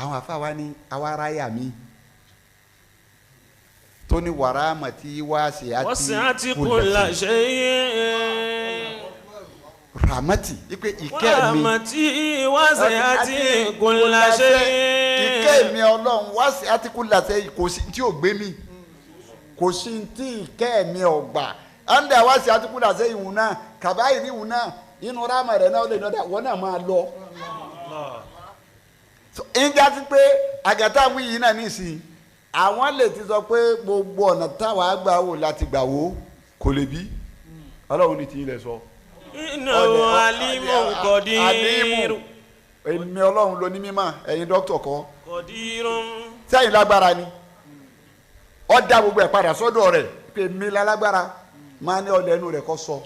àwọn afa wa ni awa ara yà mí tó ní wàrà màtí wá sí àti kulla shay. ramati ipe ìkẹ́ mi ramati wá sí àti kulla shay. ìkẹ́ mi Ọlọ́run wá sí àti kulla shay kò sí tí ò gbé mi kò sí tí ìkẹ́ mi ọgbà anda wá sí àtúkúdà sẹ́ ìhùn náà kàbáyé ní ìhùn náà inú rámà rẹ̀ náà ó lè nọ́dà wọ́n náà máa lọ. ìjà ti pé àgàtà wí yìí náà nísìnyí àwọn lè ti sọ pé gbogbo ọ̀nà táwọn àgbà wò láti gbà wò kò lè bí Ọlọ́run ní tìyín lẹ̀ sọ. innahu alimun qadiru. èmi Ọlọ́run ló ní mímọ́ ẹ̀yin dókítà kọ́. qadirun. sẹ́yìn lágbára ni ó dá gbogbo ẹ̀ padà sọ́dọ̀ rẹ̀ pé mi lálágbára máa ní ọdẹ inú rẹ̀ kọ́ sọ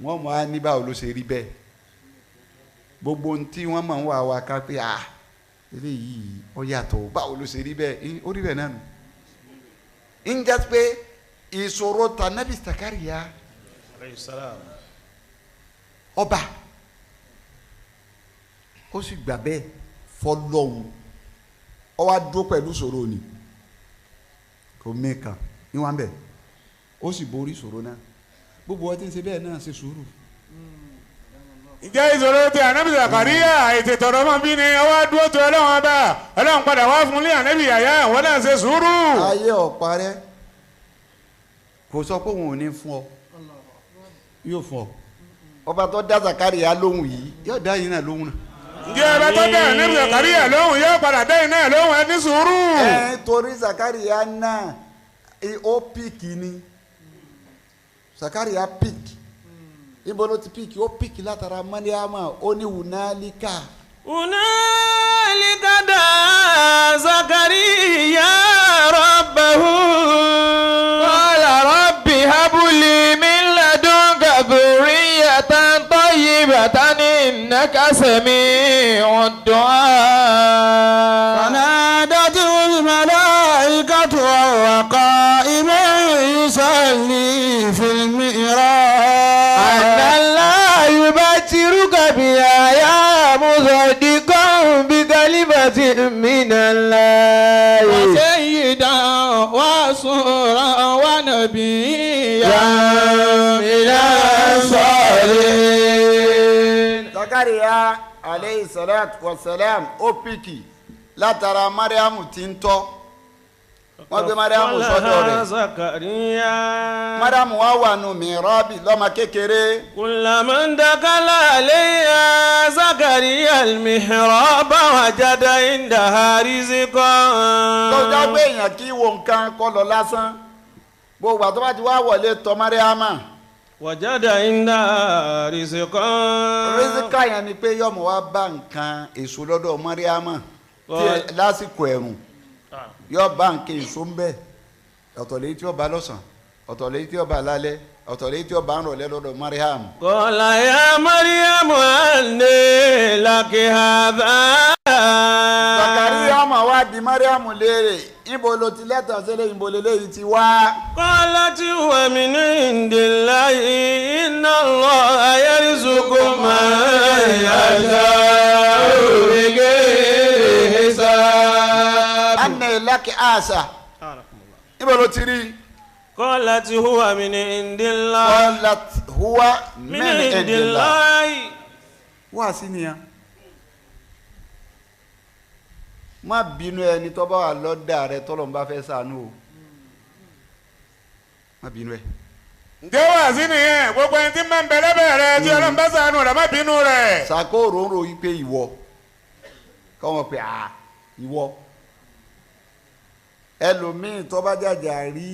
wọ́n mọ̀ á ní báwo ló ṣe rí bẹ́ẹ̀ gbogbo ohun tí wọ́n mọ̀ ń wà wá ká pé eléyìí ó yàtọ̀ báwo ló ṣe rí bẹ́ẹ̀ ó rí bẹ́ẹ̀ náà nù ń jẹ́ pé ìṣòro tànàbí Zakariya ọba ó sì gbà bẹ́ẹ̀ fọlọ́hún ó wá dúró pẹ̀lú ìṣòro ni kò mẹ́kan níwọ̀n bẹ́ẹ̀ ó sì borí ìṣòro náà gbogbo ọtí ń ṣe bẹ́ẹ̀ náà ṣe sùúrù. ìjẹ́ ìṣòro ti ànábì Zakariya ètè tọ̀rọ̀ mọ́ bí ni ọwọ́ dúró tó Ọlọ́run ọba Ọlọ́run padà wá fún lé ànábì Yahya àwọn náà ṣe sùúrù. ayé ọ̀parẹ́ kò sọ pé òun ò ní fún ọ yóò fún ọ ọba tó dá Zakariya lóhùn yìí yóò dá yín náà lóhùn náà. ǹjẹ́ ọba tó dá níbi Zakariya lóhùn yóò padà dá iná lóhùn ẹ ní sùúrù. torí Zakariya náà ó píìkì ni Zakariya píìkì ibo ló ti píìkì ó píìkì látara Mariama ó ní hunalika. hunalika da Zakariya rabbahu qala rabbi habli min ladunka dhurriyatan tayyibatan innaka sami'ud du'a. فنادته الملائكة وهو قائم يصلي في المحراب أن الله يبشرك بآيات مصدقا بكلمة من الله وسيدا وسورا ونبيا من الصالحين. Zakariya aleyhi salatu wa salam ó píìkì látara Mariamu tí ń tọ́ wọ́n gbé Mariamu sọ́dọ̀ rẹ̀ Zakariya. Mariamu wá wà nù mìíràbì lọ́mọ kékeré. كلما دخل عليها زكريا المحراب وجد عندها رزقا. tọ́jà pé èèyàn kì í wo nǹkan kọ́ lọ lásán gbogbo àti wá ti wá wọlé tọ̀ Mariama. وجد عندها رزقا. rísíkà yẹn ni pé yọmọ wa bá nǹkan èso lọ́dọ̀ Mariama lásìkò ẹ̀rùn yọ bá nǹkan èso ń bẹ ọ̀tọ̀ lèyí tí ó bá lọ́sàn ọ̀tọ̀ lèyí tí ó bá lálẹ́ ọ̀tọ̀ lèyí tí ó bá ń rọ̀lẹ́ lọ́dọ̀ Mariam. قال يا مريم أنى لك هذا. Zakariya ọmọ wa bi Mariam léèrè ibo ló ti lẹ́tọ̀ sílẹ̀ ibo lélẹ́yìí ti wá. قالت هو من عند الله إن الله يرزق من يشاء بغير حساب. anna laki asa ibo ló ti rí. قالت هو من عند الله. qalat huwa من عند الله. wá sí nìyẹn má bínú ẹni tó bá wà lọ́dà rẹ tọ́lọ́ ń bá fẹ́ ṣàánú o má bínú ẹ. ǹjẹ́ wà sí nìyẹn gbogbo ẹni tí máa ń bẹ lẹ́bẹ̀ẹ́ rẹ tí Ọlọ́run bá ṣàánú rẹ̀ má bínú rẹ̀. sàkóòrò ń ròyìn pé ìwọ kọ́mọ pé ìwọ ẹlòmíì tó bá jàjà rí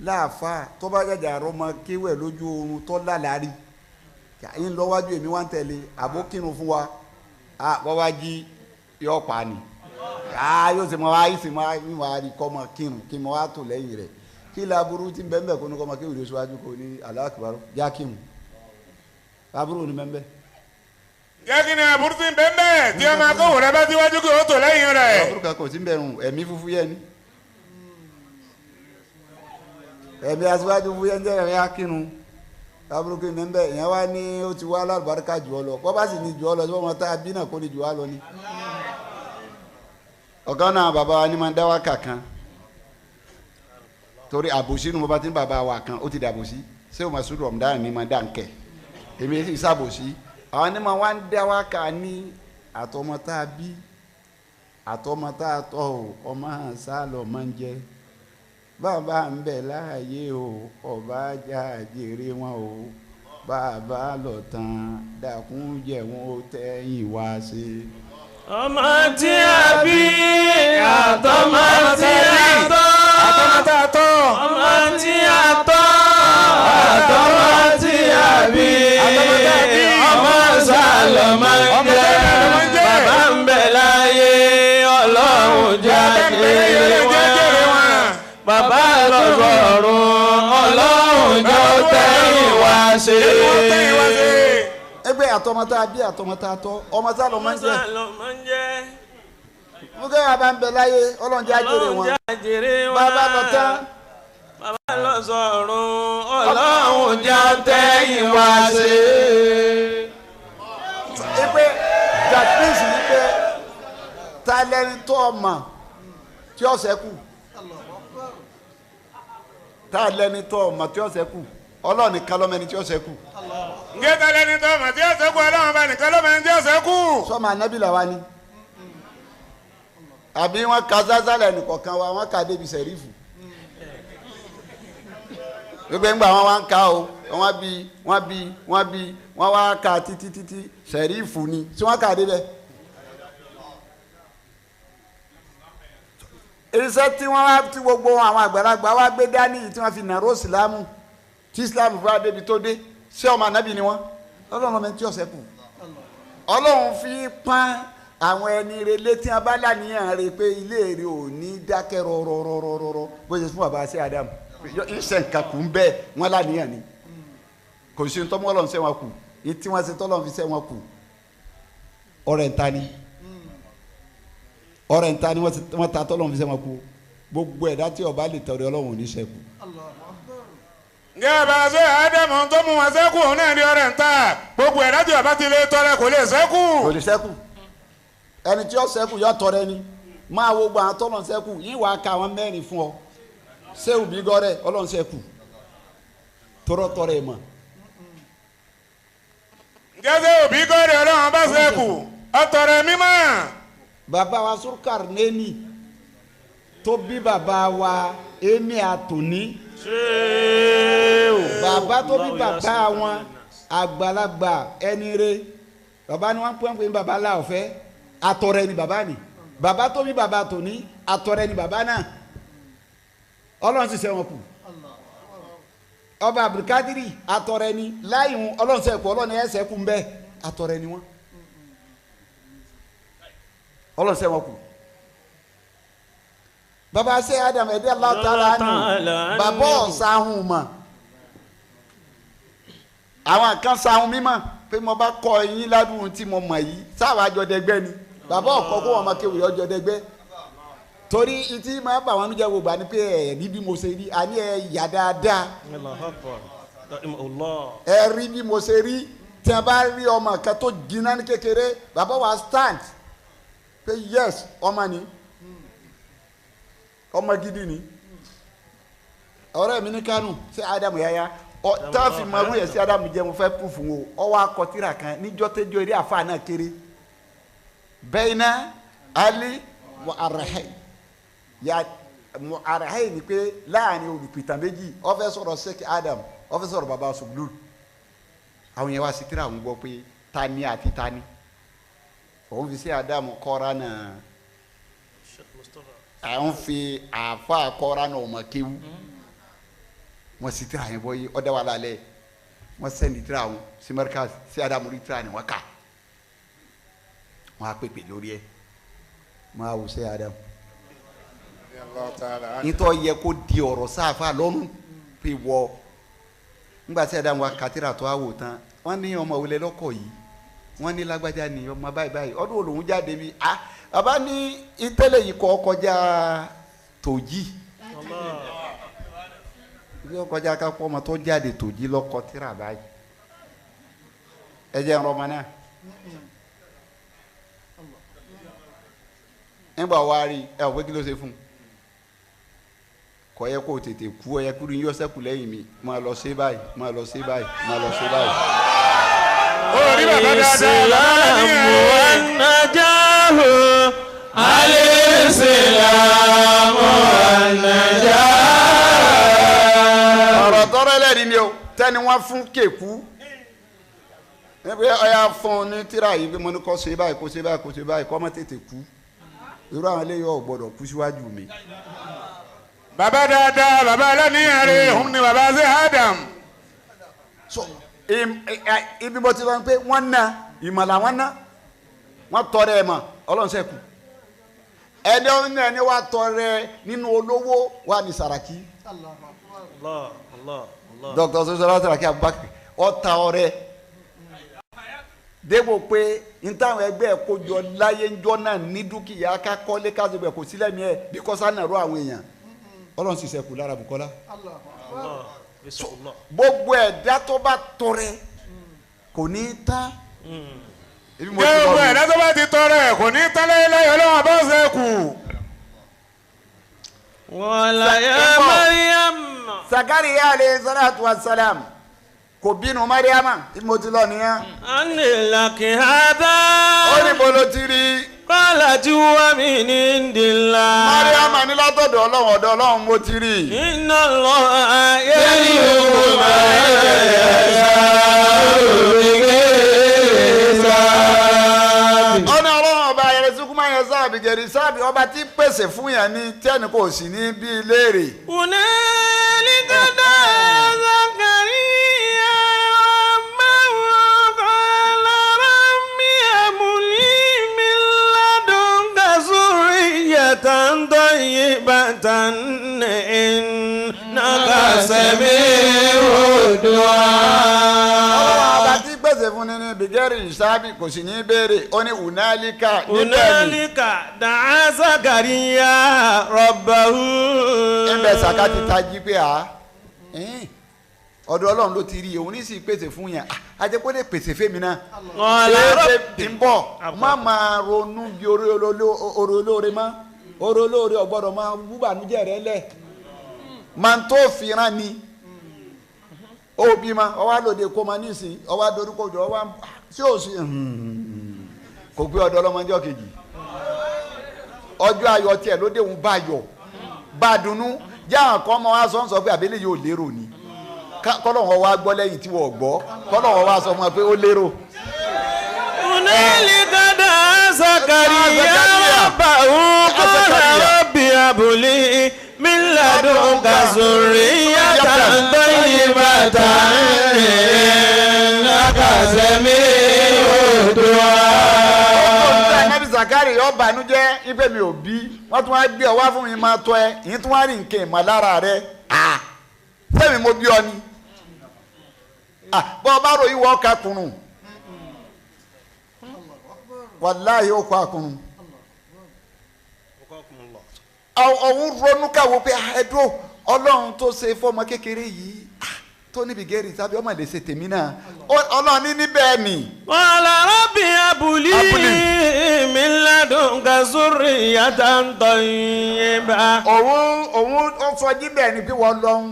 láàfáà tó bá jàjà rọmọ kéwẹ̀ lójú oorun tó lálàárí yín lọ́wájú èmi wá ń tẹ̀lé àbókírun fún wa bọ́wá jí yọ pa ni yóò ṣe mọ wá yìí sì máa ń wá rí kọ́mọ kírun kí mo wá tò lẹ́yìn rẹ̀ kí laburú tí ń bẹ́ẹ̀ kó ní kọ́mọ kéwì lóṣù wájú kò ní Allahu Akbar já kírun laburú ni bẹ́ẹ̀. jẹ́ kí ni àbúrú tí ń bẹ́ẹ̀ bẹ́ẹ̀ tí ọmọ akówó rẹ bá síwájú kí o tò lẹ́yìn rẹ̀. laburú kan kò sí bẹ̀rù ẹ̀mí fúfú yẹn ni ẹ̀mí aṣíwájú fúfú yẹn jẹ́ ẹ̀mí akírun laburú kí ni bẹ́ẹ̀ yẹn wá ní ó ti wá alálùbáríkà jù ọ lọ bọ́ bá sì ní jù ọ lọ sí ọmọ tá a bí náà kó ní jù wá lọ ni. ọ̀kan náà bàbá wa ni máa ń dá wákà kan torí àbòsí nu mo bá ti ń bàbá wa kan ó ti dàbòsí ṣé o máa sùn rọ̀mùdá ni máa dá nkẹ́ èmi sì sàbòsí àwọn ni máa wá ń dá wákà ní àtọmọ tá a bí àtọmọ tá a tọ́ o ọmọ hàn sá lọ máa ń jẹ bàbá ń bẹ láàyè o ọba ajá jèrè wọn o bàbá lọ tán dákun jẹ wọn ó tẹ̀yìn wá sí i. ọmọ tí a bí àtọmọ tí a tọ́. àtọmọ tá a tọ́. ọmọ tí a tọ́. àtọmọ tí a bí. àtọmọ tá a bí. ọmọ sálọ máa ń jẹ. bàbá ń bẹ láyé ọlọ́run jáde wọn. bàbá lọ sọ̀rùn ọlọ́run jọ tẹ̀yìn wá sí i. ẹgbẹ́ àtọmọ tá a bí àtọmọ tá a tọ́ ọmọ sá lọ máa ń jẹ mo kẹ́ bàbá ń bẹ láyé ọlọ́run jẹ́ àjèrè wọn bàbá lọ tán bàbá lọ sọ̀rùn ọlọ́run jẹ́ tẹ̀yìn wá sí i. pé jàpínsì ni pé ta lẹni tó ọmọ tí ó ṣẹ́kù ta lẹni tó ọmọ tí ó ṣẹ́kù ọlọ́run nìkan ló mẹ́ni tí ó ṣẹ́kù. ǹjẹ́ ta lẹni tó ọmọ tí ó ṣẹ́kù ọlọ́run bá nìkan ló mẹ́ni tí ó ṣẹ́kù. sọ́mọ anábì làwa ni àbí wọ́n ka zazalẹ̀ nìkọ̀ọ̀kan wa wọ́n ka débi sẹ̀rífù gbogbo ńgbà wọn wá ń ka o wọ́n wá ka títí sẹ̀rífù ni tí wọ́n kà á débẹ̀. iṣẹ́ tí wọ́n wá tí gbogbo àwọn àgbàlagbà wá gbé dání tí wọ́n fi nàró ìsìlámù tí ìsìlámù fún adébi tó dé ṣé ọmọ ànábì ni wọ́n ọlọ́run ọmọ tí ọ̀sẹ̀ kù ọlọ́run fi pọ́n àwọn ẹni rẹ létí abálàníyàn rẹ pé ilé rẹ ò ní dákẹ́ rọrọrọrọrọ bó ṣe fún bàbá sí Ádámù iṣẹ́ nǹkan kù ń bẹ́ẹ̀ wọ́n láníyàn ni kò sí tọ́mọ́ ọlọ́run ṣẹ́ wọn kù ní tí wọ́n ṣe tọ́lọ́run fi ṣẹ́ wọn kù ọ̀rẹ́ ń ta ni wọ́n ta tọ́lọ́run fi ṣẹ́ wọn kù gbogbo ẹ̀dá tí ọba lè tọrẹ ọlọ́run ò ní ṣẹ́kù. ǹjẹ́ bá a ṣe Ádámù tó mú wọn ṣẹ́kù òun náà ní ọ̀rẹ́ ń ta gbogbo ẹ̀dá tí ọba ti lè tọrẹ kò lè ṣẹ́kù. kò lè ṣẹ́kù ẹni tí ó ṣẹ́kù yọ tọrẹ ni máa wo gbọ́n tọ́lọ́run ṣẹ́kù yín wàá ka àwọn mẹ́rin fún ọ ṣé òbí gọ́rẹ́ ọlọ́run ṣẹ́kù tọrọtọrẹ mọ̀. ǹjẹ́ ṣé òbí gọ́rẹ́ ọlọ́run bá ṣẹ́kù ọtọrẹ mímọ́. bàbá wa Surkarneni tó bí bàbá wa Emi Atoni bàbá tó bí bàbá wọn àgbàlagbà ẹni rẹ bàbá ni wọ́n pè ní bàbá láòfẹ́ atọrẹ ni bàbá ni bàbá tó bí bàbá Atoni atọrẹ ni bàbá náà ọlọ́run sì ṣẹ́ wọn kù ọba Abdulkadiri atọrẹ ni láyìn ọlọ́run ṣẹ́kù ọlọ́run ẹ̀ ṣẹ́kù ń bẹ́ atọrẹ ni wọ́n ọlọ́run ṣẹ́ wọn kù bàbá ṣe Adam ẹ̀dí aláàtàlá nù bàbá ọ̀sáhùn mọ̀ àwọn kan sáhùn mímọ̀ pé mo bá kọ yín ládùn tí mo mọ̀ yìí sáwà àjọdẹgbẹ́ ni bàbá ọ̀kọ́ kó wọn máa kéwì ọjọdẹgbẹ́ torí ìtì máa bà wọn níjà gbogbo àní pé ẹ rí bí mo ṣe rí àní ẹ yà dáadáa ẹ rí bí mo ṣe rí tí a bá rí ọmọ kan tó jiná ní kékeré bàbá wa stand pé yes ọmọ ni ọmọ gidi ni ọ̀rẹ́ mi ní Kánò sí Ádámù yáyá táàfin máa wúyẹ sí Ádámù jẹ mo fẹ́ kú fún o ọwọ́ akọtìrà kan níjọ́ tẹ́jọ́ eré àfa náà kéré bẹ́ẹ̀ná Ali wa Arahai ya mu Arahai ni pé láàrin olùpìtàn méjì ó fẹ́ sọ̀rọ̀ sẹ́kì Ádámù ó fẹ́ sọ̀rọ̀ bàbá Sublul àwọn yẹn wá sí tíra àwọn gbọ́ pé tani àti tani òun fi sí Ádámù kọ́ra náà àwọn fi àfa kọ́ra náà ọmọ kéwú wọ́n sì tíra yẹn bọ́ yìí ọ̀dà wà lálẹ́ wọ́n sẹ́ni tíra àwọn sí Markaz sí Ádámù rí tíra ni wọ́n kà wọ́n á pèpè lórí ẹ̀ wọ́n á wò sí Ádámù nítorí yẹ kó di ọ̀rọ̀ sáfà lọ́rùn pé wọ́ nígbà tí Ádámù wa kàtírà tó a wò tán wọ́n ní ọmọ òwúlẹ̀ lọ́kọ̀ yìí wọ́n ní lágbájá ni ọmọ báyìí báyìí ọdún olóhùn jáde bí a bàbá ní ìtẹ́lẹ̀ yìí kọ́ kọjá tòjì bí ó kọjá kápọ́ ọmọ tó jáde tòjì lọ́kọ̀ tíra báyìí ẹ jẹ́ ń rọmọ náà nígbà wá rí ẹ ò pé kí ló ṣe fún kò yẹ kó tètè kú ẹ yẹ kúrú yín yọ sẹ́kù lẹ́yìn mi máa lọ sí báyìí máa lọ sí báyìí máa lọ sí báyìí. orí bàbá Ìsìlámù ànájáhù Ìsìlámù ànájáhù. ọ̀rọ̀ tọrọ ẹlẹ́rìí ni o tẹ́ni wọ́n fún kéku ẹgbẹ́ ọ̀yà fún un ní tíra yìí bí mo ní kọ́ ṣe báyìí kó ṣe báyìí kó ṣe báyìí kọ́ mọ́ tètè kú irú àwọn eléyìí ò gbọ́dọ̀ kú síwájú mi. bàbá dáadáa bàbá aláníyàn rẹ̀ òun ni bàbá ṣe Adam. so ibi bó ti lọ pé wọ́n ná ìmọ̀lá wọ́n ná wọ́n tọrẹ ẹ̀ mọ̀ ọlọ́run sẹ́kù ẹni ọ̀nà ẹni wàá tọrẹ nínú olówó wà ní Sàràkí Dr. Sosola Sàràkí Abubakar ọ̀tá ọrẹ débò pé ntàwọn ẹgbẹ́ kójọ láyé ńjọ́ náà ní dúkìá ká kọ́lé ká ṣe kò sílẹ̀ mi ẹ̀ bí kọ́sá náà rọ àwọn èèyàn ọlọ́run sì sẹ́kù lára Bùkọ́lá gbogbo ẹ̀dá tó bá tọrẹ kò ní í tán. gbogbo ẹ̀dá tó bá ti tọrẹ kò ní í tán lẹ́yìn ọlọ́run bá ṣẹ́kù. wàlá ya Maryam. Zakariya alayhi salatu wa salam kò bínú Mariama tí mo ti lọ nìyẹn. anilaki hada. ó ní bolo ti rí. qala huwa min indillah. Mariama ní látọ̀dọ̀ ọlọ́run ọ̀dọ̀ ọlọ́run mo ti rí. Inna Allah yarzuqu man yasha'u. ọ̀nà ọlọ́run ọba yarzuqu man yasha'u bighairi hisab, ọba tí pèsè fún yẹn ní tẹ́ni kò sí ní bí léèrè. Hunalika da'a Zakariya rabbahu qala rabbi hab li min ladunka zurriyatan tayyibatan innaka sami'ud du'a. ọba tí pèsè fún ní bighairi hisab kò sí ní béèrè, ó ní hunalika Hunalika da'a Zakariya rabbahu. ẹ̀bẹ̀ sàkà ti tají pé ọ̀dọ̀ ọlọ́run ló ti rí òun ní sì pèsè fún yẹn, ajẹ́pọ̀ lè pèsè fèmí náà. ṣé ti ń bọ̀ má máa ronú bí orí olóore mọ́, orí olóore ọ̀gbọ́dọ̀ máa wúbànújẹ́ rẹ lẹ̀, máa tó fìràn ni ó bí ma ọwọ́ àlòdì kó ma nísìn ọwọ́ àdorúkọ jọ ọwọ́ sí òsì kò gbé ọ̀dọ̀ ọlọ́mọdé kejì, ọjọ́ ayọ̀ tiẹ̀ ló dé òun bá yọ̀ bá dunnú jẹ́ àwọn kan máa wá sọ pé àbẹ́lẹ̀ yóò lérò ni kọ́lọ́wọ́n wá gbọ́ lẹ́yìn tí wọ́n gbọ́, kọ́lọ́wọ́n wá sọ fún wa pé ó lérò. Hunalika da'a Zakariya rabbahu qala rabbi hab li min ladunka zurriyatan tayyibatan innaka sami'ud du'a. Ànábì Zakari yóò bànújẹ́ ipe mi ò bí wọ́n tún wá gbé ọ wá fún mi máa tọ́ ẹ ìyín tún wá rí nǹkan ìmọ̀ lára rẹ sẹ́mi mo bí ọ ni bọ́ ọ bá ròyìn wọ́n ká kùnrùn wàláhì ó kọ́ àkùnrùn òun ronú káwọ́ pé ẹ̀dùn ọlọ́run tó ṣe fọ́mọ kékeré yìí tó níbi gẹ́rì sábẹ́ ọmọ lè ṣe tèmi náà ọlọ́run ní níbẹ̀ ni. Qala rabbi hab li min ladunka zurriyatan tayyibah. òun ó sọ jíbẹ̀ ni pé wọ́n lọ́hún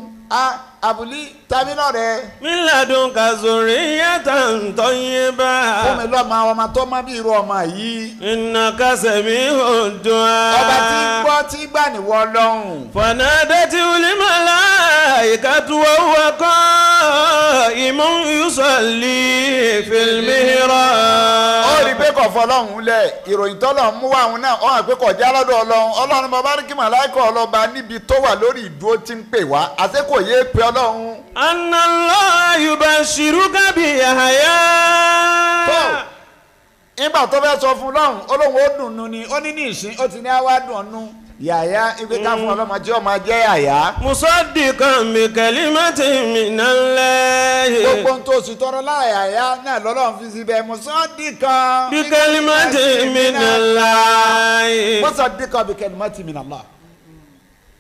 àbúlí tàbí lọ́rẹ̀. Min ladunka zurriyatan tayyibah. fún mi lọ́mọ ọmọ tó má bí irú ọmọ yìí. Innaka sami'ud du'a. ọba tí gbọ́ tí gbà ní wọ́n lọ́hún. Fanadatil malaikatu wa huwa qa'imun yusalli fil mihrab. ó rí i pé kò fọlọ́hún lẹ̀ ìròyìn tọ́lọ̀ mú wá àwọn náà ọ̀hún pé kò já lọ́dọ̀ ọlọ́run ọlọ́run bàbá rí kí màláìkọ̀ ọlọ́ba níbi tó wà lórí ìdúró tí ń pè wá àti kò yé pé ọlọ́run. Anna Allah yubashiruka bi Yahya. ìgbà tó fẹ́ sọ fún lọ́hùn olóhùn ó dùn nù ni ó ní ìsín ó ti ní àwa dùn nù yàyà ibi ká fún ọlọ́mọ tí ó máa jẹ́ yàyà. Musaddiqan bi kalimatin minallahi. gbogbo ohun tó sì tọrọ láyàyà náà lọ́lọ́run fi síbẹ̀ musaddiqan Bi kalimatin minallahi. musaddiqan bi kalimatin minallah.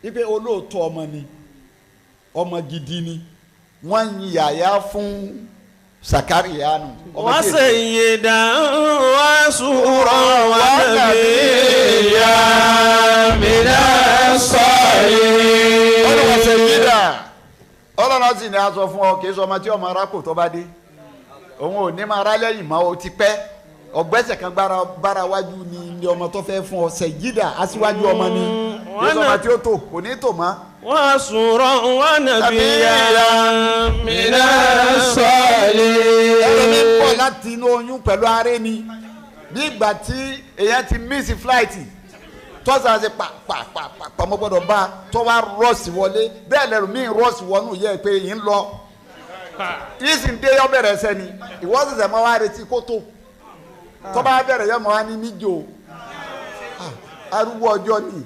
ipe olóòótọ́ ọmọ ni ọmọ gidi ni wọ́n yin yàyà fún Zakariya nù. Wa sayyidan wa suran wa nabiyyan minas salihin. ọlọ́wọ́ sayyida ọlọ́run sì ní aṣọ fún ọ kì í sọ ọmọ tí ọmọ arákò tó bá dé òun ò ní máa rá lẹ́yìn mọ́ o ti pẹ́ ọgbẹ́sẹ̀ kan gbára wájú ni ọmọ tó fẹ́ fún ọ sayyida aṣíwájú ọmọ ni kì í sọ ọmọ tí ó tò kò ní tò mọ́. Wa suran wa nabiyyan minas salihin. ẹlòmí pọ̀ láti inú oyún pẹ̀lú aré ni bí ìgbà tí èèyàn ti miss flight tọ́sà ṣe pa mo gbọ́dọ̀ bá tó wá rọ́ọ̀sì wọlé bẹ́ẹ̀ lẹ́rù mí rọ́ọ̀sì wọnú yẹ pé yìí ń lọ yìí sì ń dé yọ bẹ̀rẹ̀ ẹsẹ̀ ni ìwọ ṣẹ̀ṣẹ̀ máa wá retí kó tó tó bá bẹ̀rẹ̀ yọ máa wá ní níjó arúgbó ọjọ́ ni.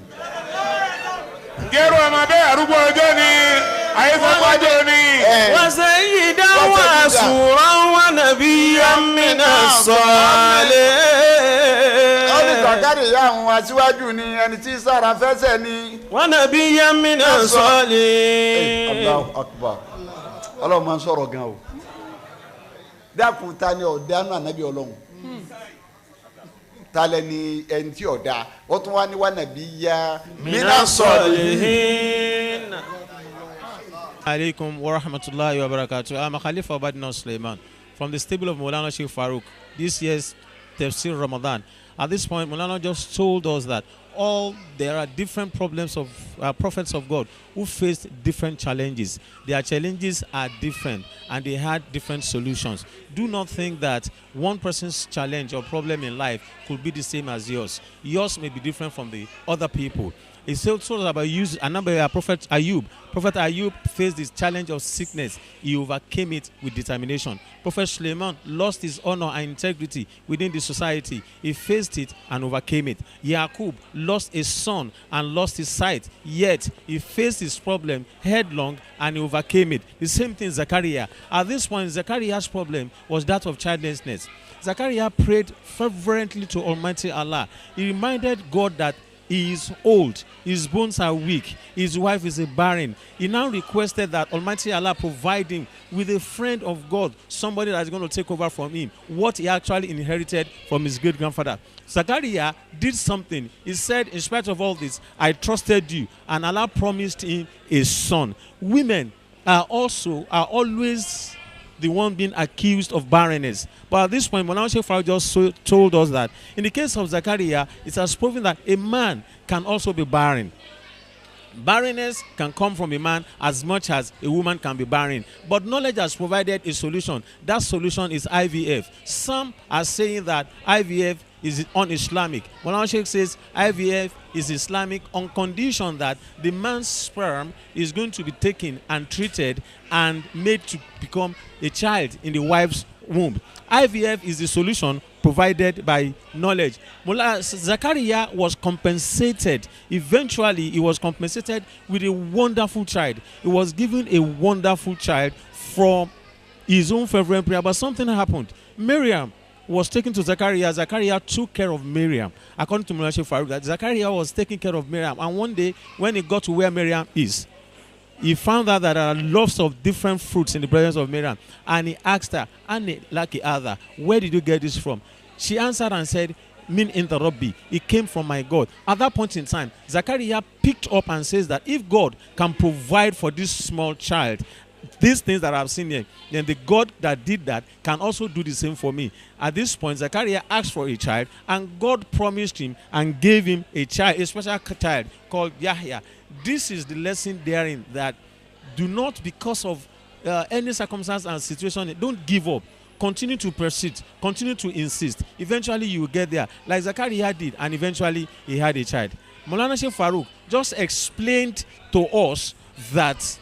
gẹ́rù ọmọ bẹ́ẹ̀ arúgbó ọjọ́ ni àyẹ̀fọ́gbọ́jọ́ ni. Wa sayyidan wa suran wa nabiyyan minas salihin. ó ní Zakari ìyá àwọn aṣíwájú ni ẹni tí sára fẹsẹ̀ ni. Wa nabiyyan minas salihin. Allahu Akbar ọlọ́run máa ń sọ̀rọ̀ gan o dákun ta ni ọ̀dánù ànábì ọlọ́run ta lẹni ẹni tí ọ̀dà ó tún wá ní wà nàbí ya minas salihin. Alaikum wa rahmatullahi wa barakatuh. I'm Khalifa Badna Suleiman from the stable of Maulana Sheikh Farouk. This year's Tafsir Ramadan. At this point, Maulana just told us that there are different problems of prophets of God who faced different challenges. Their challenges are different and they had different solutions. Do not think that one person's challenge or problem in life could be the same as yours. Yours may be different from the other people. It's also about Prophet Ayub. Prophet Ayub faced this challenge of sickness. He overcame it with determination. Prophet Suleiman lost his honor and integrity within the society. He faced it and overcame it. Yaqub lost a son and lost his sight. Yet he faced his problem headlong and he overcame it. The same thing Zechariah. At this point, Zechariah's problem was that of childlessness. Zechariah prayed fervently to Almighty Allah. He reminded God that he is old, his bones are weak, his wife is a barren. He now requested that Almighty Allah provide him with a friend of God, somebody that is going to take over from him what he actually inherited from his great-grandfather. Zechariah did something. He said, in spite of all this, I trusted you, and Allah promised him a son. Women are always the one being accused of barrenness. But at this point, Maulana Sheikh Farooq just told us that in the case of Zechariah, it has proven that a man can also be barren. Barrenness can come from a man as much as a woman can be barren. But knowledge has provided a solution. That solution is IVF. Some are saying that IVF is un-Islamic. Maulana Sheikh says IVF is Islamic on condition that the man's sperm is going to be taken and treated and made to become a child in the wife's womb. IVF is the solution provided by knowledge. Mullah Zechariah was compensated. Eventually, he was compensated with a wonderful child. He was given a wonderful child from his own fervent prayer. But something happened. Miriam was taken to Zechariah. Zechariah took care of Miriam. According to Maulana Sheikh Farooq, that Zechariah was taking care of Miriam. And one day, when he got to where Miriam is, he found out that there are lots of different fruits in the presence of Miriam. And he asked her, Anne Laki Ada, where did you get this from? She answered and said, Min inta Rabbi, it came from my God. At that point in time, Zechariah picked up and says that if God can provide for this small child these things that I've seen here, then the God that did that can also do the same for me. At this point, Zechariah asked for a child, and God promised him and gave him a child, a special child called Yahya. This is the lesson therein, that do not, because of any circumstance and situation, don't give up. Continue to persist. Continue to insist. Eventually, you will get there, like Zechariah did, and eventually he had a child. Maulana Sheikh Farooq just explained to us that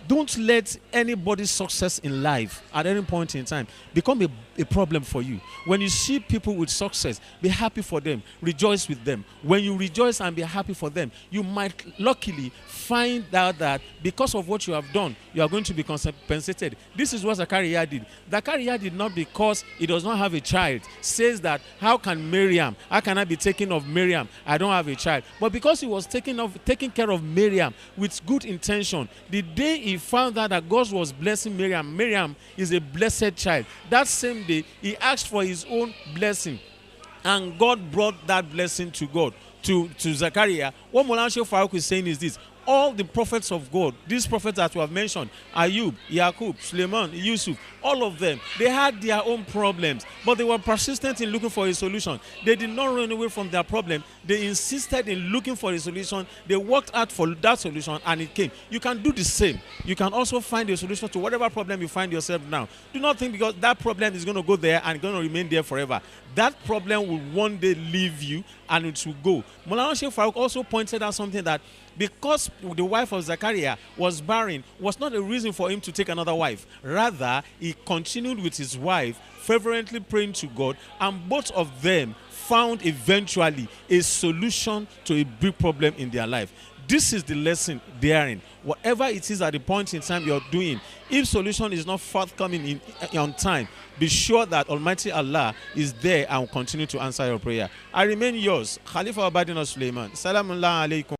don't let anybody's success in life at any point in time become a problem for you. When you see people with success, be happy for them. Rejoice with them. When you rejoice and be happy for them, you might luckily find out that because of what you have done, you are going to be compensated. This is what Zechariah did. Zechariah did not, because he does not have a child, says that how can I be taking of Miriam? I don't have a child. But because he was taking care of Miriam with good intention, the day he found out that God was blessing Miriam, Miriam is a blessed child. That same day, he asked for his own blessing, and God brought that blessing to God, to Zechariah. What Maulana Sheikh Farooq is saying is this: all the prophets of God, these prophets that we have mentioned, Ayub, Yaqub, Suleiman, Yusuf, all of them, they had their own problems, but they were persistent in looking for a solution. They did not run away from their problem. They insisted in looking for a solution. They worked out for that solution, and it came. You can do the same. You can also find a solution to whatever problem you find yourself now. Do not think because that problem is going to go there and going to remain there forever. That problem will one day leave you and it will go. Maulana Sheikh Farooq also pointed out something, that because the wife of Zechariah was barren was not a reason for him to take another wife. Rather, he continued with his wife, fervently praying to God, and both of them found eventually a solution to a big problem in their life. This is the lesson therein. Whatever it is at the point in time you're doing, if solution is not forthcoming on time, be sure that Almighty Allah is there and will continue to answer your prayer. I remain yours, Khalifa Obadina Suleiman. Salamun alaikum.